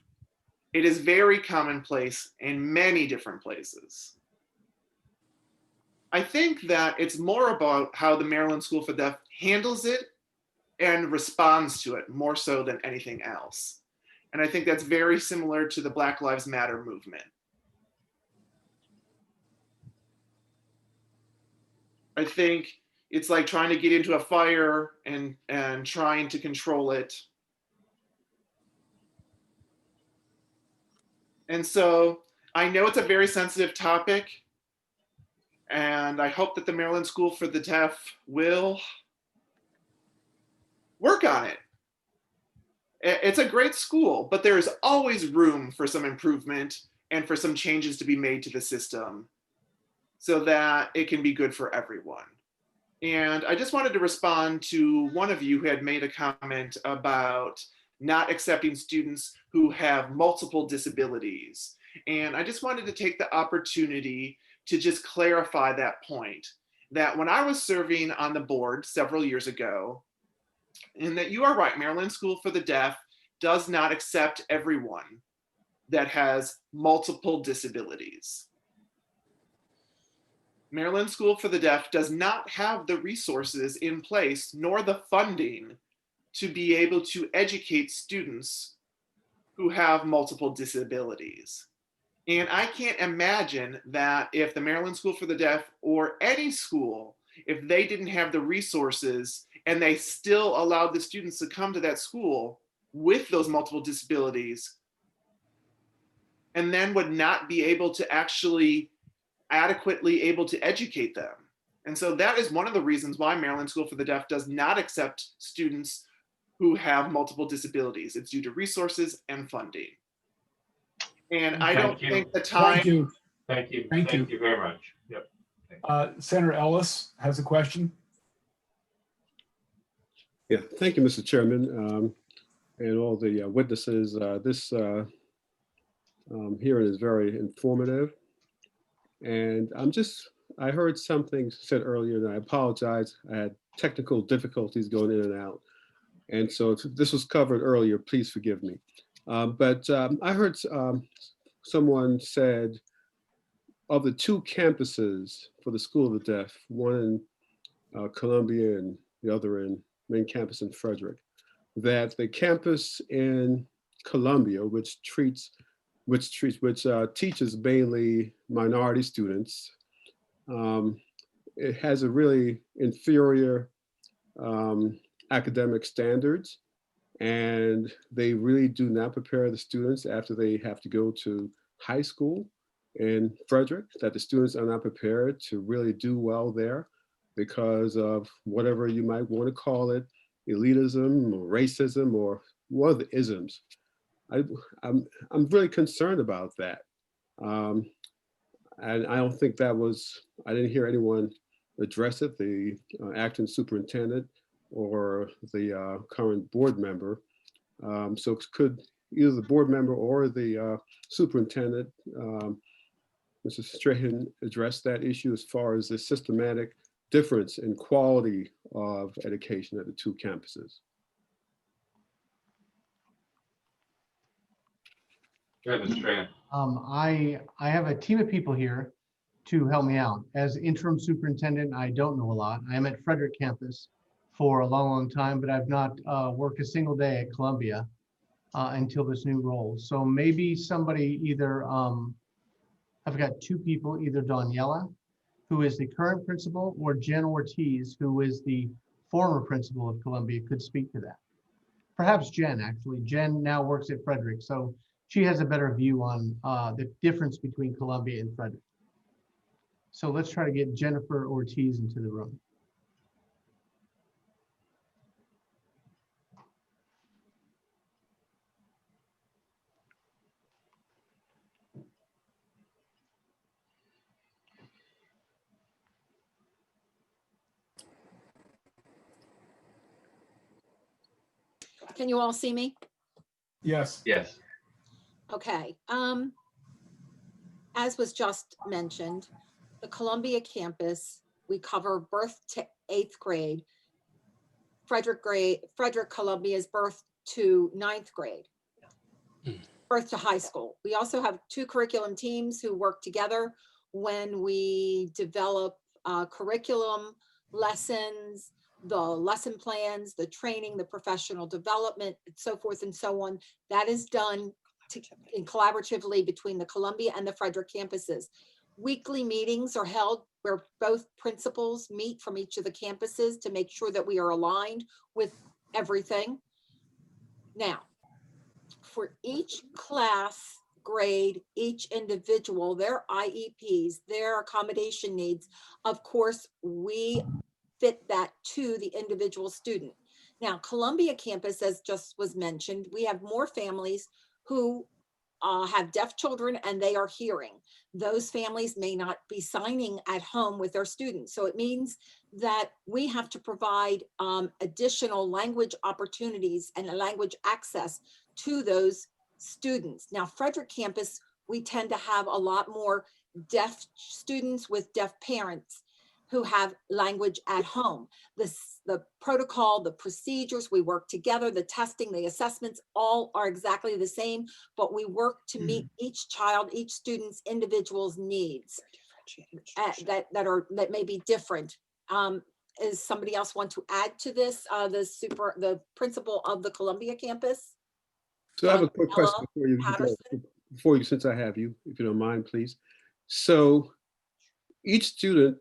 It is very commonplace in many different places. I think that it's more about how the Maryland School for the Deaf handles it and responds to it more so than anything else. And I think that's very similar to the Black Lives Matter movement. I think it's like trying to get into a fire and trying to control it. And so I know it's a very sensitive topic, and I hope that the Maryland School for the Deaf will work on it. It's a great school, but there is always room for some improvement and for some changes to be made to the system so that it can be good for everyone. And I just wanted to respond to one of you who had made a comment about not accepting students who have multiple disabilities. And I just wanted to take the opportunity to just clarify that point, that when I was serving on the board several years ago, and that you are right, Maryland School for the Deaf does not accept everyone that has multiple disabilities. Maryland School for the Deaf does not have the resources in place nor the funding to be able to educate students who have multiple disabilities. And I can't imagine that if the Maryland School for the Deaf or any school, if they didn't have the resources and they still allowed the students to come to that school with those multiple disabilities, and then would not be able to actually adequately able to educate them. And so that is one of the reasons why Maryland School for the Deaf does not accept students who have multiple disabilities. It's due to resources and funding. And I don't Thank you. think the time. Thank you. Thank you. Thank Thank you very much. Yep. Senator Ellis has a question. Yeah, thank you, Mr. Chairman, and all the witnesses. This hearing is very informative. And I heard something said earlier, and I apologize. I had technical difficulties going in and out. And so if this was covered earlier, please forgive me. But I heard someone said of the two campuses for the School of the Deaf, one in Columbia and the other in main campus in Frederick, that the campus in Columbia, which teaches mainly minority students, it has a really inferior academic standards, and they really do not prepare the students after they have to go to high school in Frederick, that the students are not prepared to really do well there because of whatever you might want to call it, elitism or racism or one of the isms. I'm really concerned about that. And I don't think that was, I didn't hear anyone address it, the acting superintendent or the current board member. So could either the board member or the superintendent, Mr. Strahan, address that issue as far as the systematic difference in quality of education at the two campuses? Go ahead, Mr. Strahan. I have a team of people here to help me out. As interim superintendent, I don't know a lot. I am at Frederick campus for a long, long time, but I've not worked a single day at Columbia until this new role. So maybe somebody either, I've got two people, either Daniela, who is the current principal, or Jen Ortiz, who is the former principal of Columbia, could speak to that. Perhaps Jen, actually. Jen now works at Frederick, so she has a better view on the difference between Columbia and Frederick. So let's try to get Jennifer Ortiz into the room. Can you all see me? Yes. Yes. Okay. As was just mentioned, the Columbia campus, we cover birth to 8th grade. Frederick Columbia's birth to 9th grade, birth to high school. We also have two curriculum teams who work together when we develop curriculum, lessons, the lesson plans, the training, the professional development, so forth and so on. That is done collaboratively between the Columbia and the Frederick campuses. Weekly meetings are held where both principals meet from each of the campuses to make sure that we are aligned with everything. Now, for each class, grade, each individual, their IEPs, their accommodation needs, of course, we fit that to the individual student. Now, Columbia campus, as just was mentioned, we have more families who have deaf children and they are hearing. Those families may not be signing at home with their students. So it means that we have to provide additional language opportunities and language access to those students. Now, Frederick campus, we tend to have a lot more deaf students with deaf parents who have language at home. The protocol, the procedures, we work together, the testing, the assessments, all are exactly the same, but we work to meet each child, each student's individual's needs. that may be different. Is somebody else want to add to this? The principal of the Columbia campus? So I have a quick question Patterson? before you, since I have you, if you don't mind, please. So each student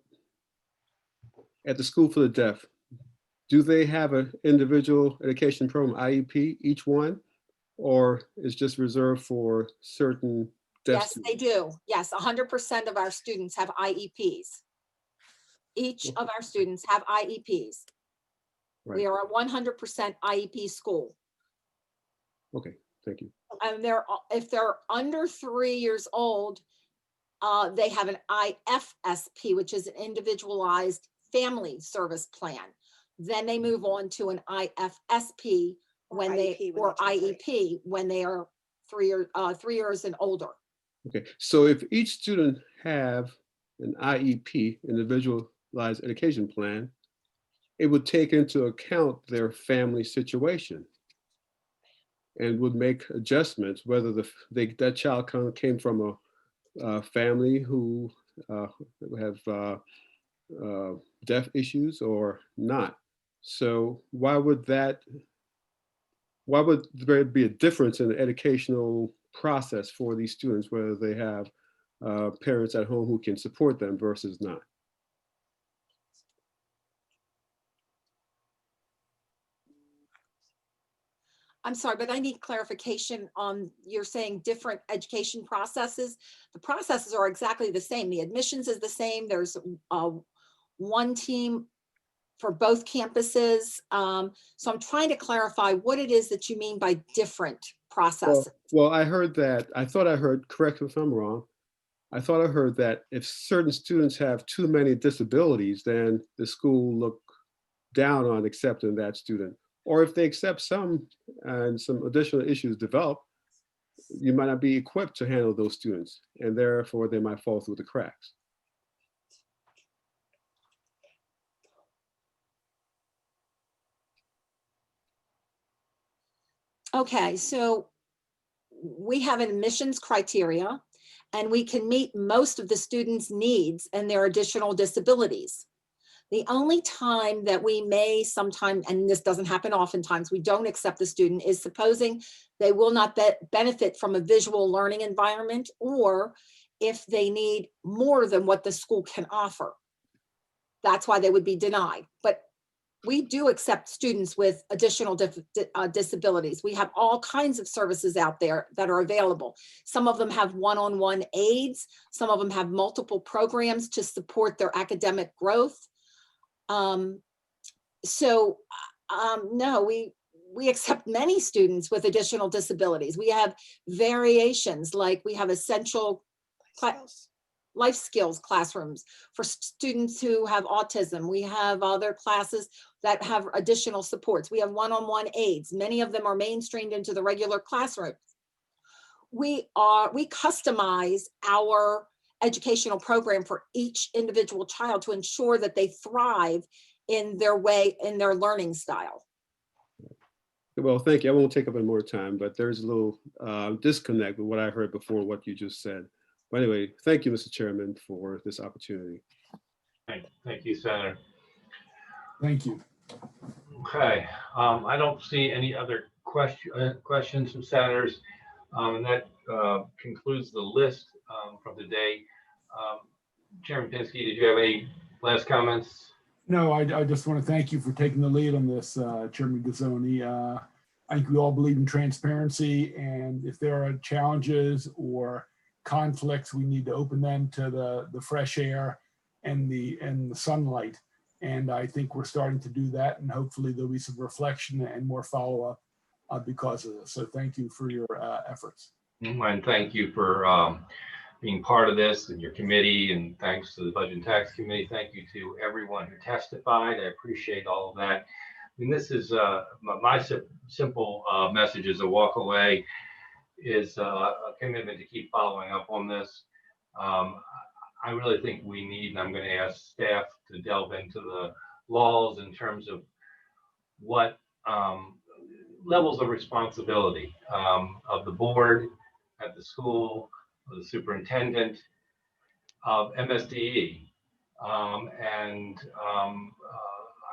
at the School for the Deaf, do they have an individual education program, IEP, each one? Or is just reserved for certain deaf Yes, students? they do. Yes, 100% of our students have IEPs. Each of our students have IEPs. We Right. are a 100% IEP school. Okay, thank you. And if they're under 3 years old, they have an IFSP, which is an individualized family service plan. Then they move on to an IFSP when IEP when they are 3 years and older. Okay, so if each student have an IEP, individualized education plan, it would take into account their family situation and would make adjustments whether that child came from a family who have deaf issues or not. So why would there be a difference in the educational process for these students, whether they have parents at home who can support them versus not? I'm sorry, but I need clarification on, you're saying different education processes. The processes are exactly the same. The admissions is the same. There's one team for both campuses. So I'm trying to clarify what it is that you mean by different processes. Well, I thought I heard, correct me if I'm wrong, I thought I heard that if certain students have too many disabilities, then the school look down on accepting that student. Or if they accept some and some additional issues develop, you might not be equipped to handle those students, and therefore they might fall through the cracks. Okay, so we have an admissions criteria, and we can meet most of the students' needs and their additional disabilities. The only time that we may sometime, and this doesn't happen oftentimes, we don't accept the student, is supposing they will not benefit from a visual learning environment, or if they need more than what the school can offer. That's why they would be denied. But we do accept students with additional disabilities. We have all kinds of services out there that are available. Some of them have one-on-one aids. Some of them have multiple programs to support their academic growth. No, we accept many students with additional disabilities. We have variations, like we have essential life skills classrooms for students who have autism. We have other classes that have additional supports. We have one-on-one aids. Many of them are mainstreamed into the regular classroom. We customize our educational program for each individual child to ensure that they thrive in their learning style. Well, thank you. I won't take up any more time, but there's a little disconnect with what I heard before what you just said. But anyway, thank you, Mr. Chairman, for this opportunity. Thank you, Senator. Thank you. Okay, I don't see any other questions from senators, and that concludes the list from today. Chairman Pinsky, did you have any last comments? No, I just want to thank you for taking the lead on this, Chairman Gazzoni. I think we all believe in transparency, and if there are challenges or conflicts, we need to open them to the fresh air and the sunlight. And I think we're starting to do that, and hopefully there'll be some reflection and more follow-up because of this. So thank you for your efforts. And thank you for being part of this and your committee, and thanks to the Budget and Tax Committee. Thank you to everyone who testified. I appreciate all of that. I mean, this is my simple message as a walk away is a commitment to keep following up on this. I really think we need, and I'm going to ask staff to delve into the laws in terms of what levels of responsibility of the board, at the school, of the superintendent, of MSDE.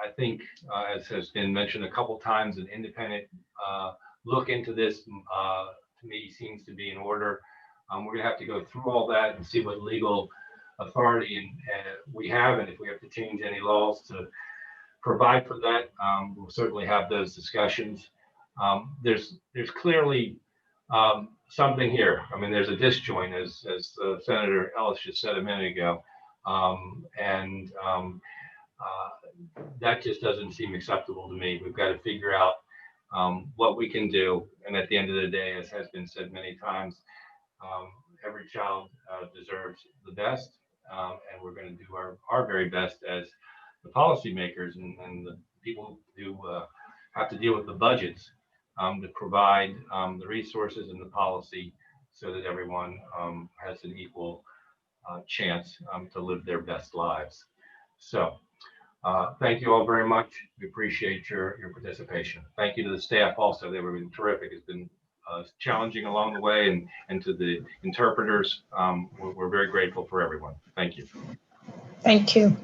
I think, as has been mentioned a couple times, an independent look into this to me seems to be in order. We're going to have to go through all that and see what legal authority we have, and if we have to change any laws to provide for that, we'll certainly have those discussions. There's clearly something here. I mean, there's a disjoint, as Senator Ellis just said a minute ago, that just doesn't seem acceptable to me. We've got to figure out what we can do, and at the end of the day, as has been said many times, every child deserves the best, and we're going to do our very best as the policymakers and the people who have to deal with the budgets to provide the resources and the policy so that everyone has an equal chance to live their best lives. So thank you all very much. We appreciate your participation. Thank you to the staff also. They were terrific. It's been challenging along the way, and to the interpreters, we're very grateful for everyone. Thank you. Thank you.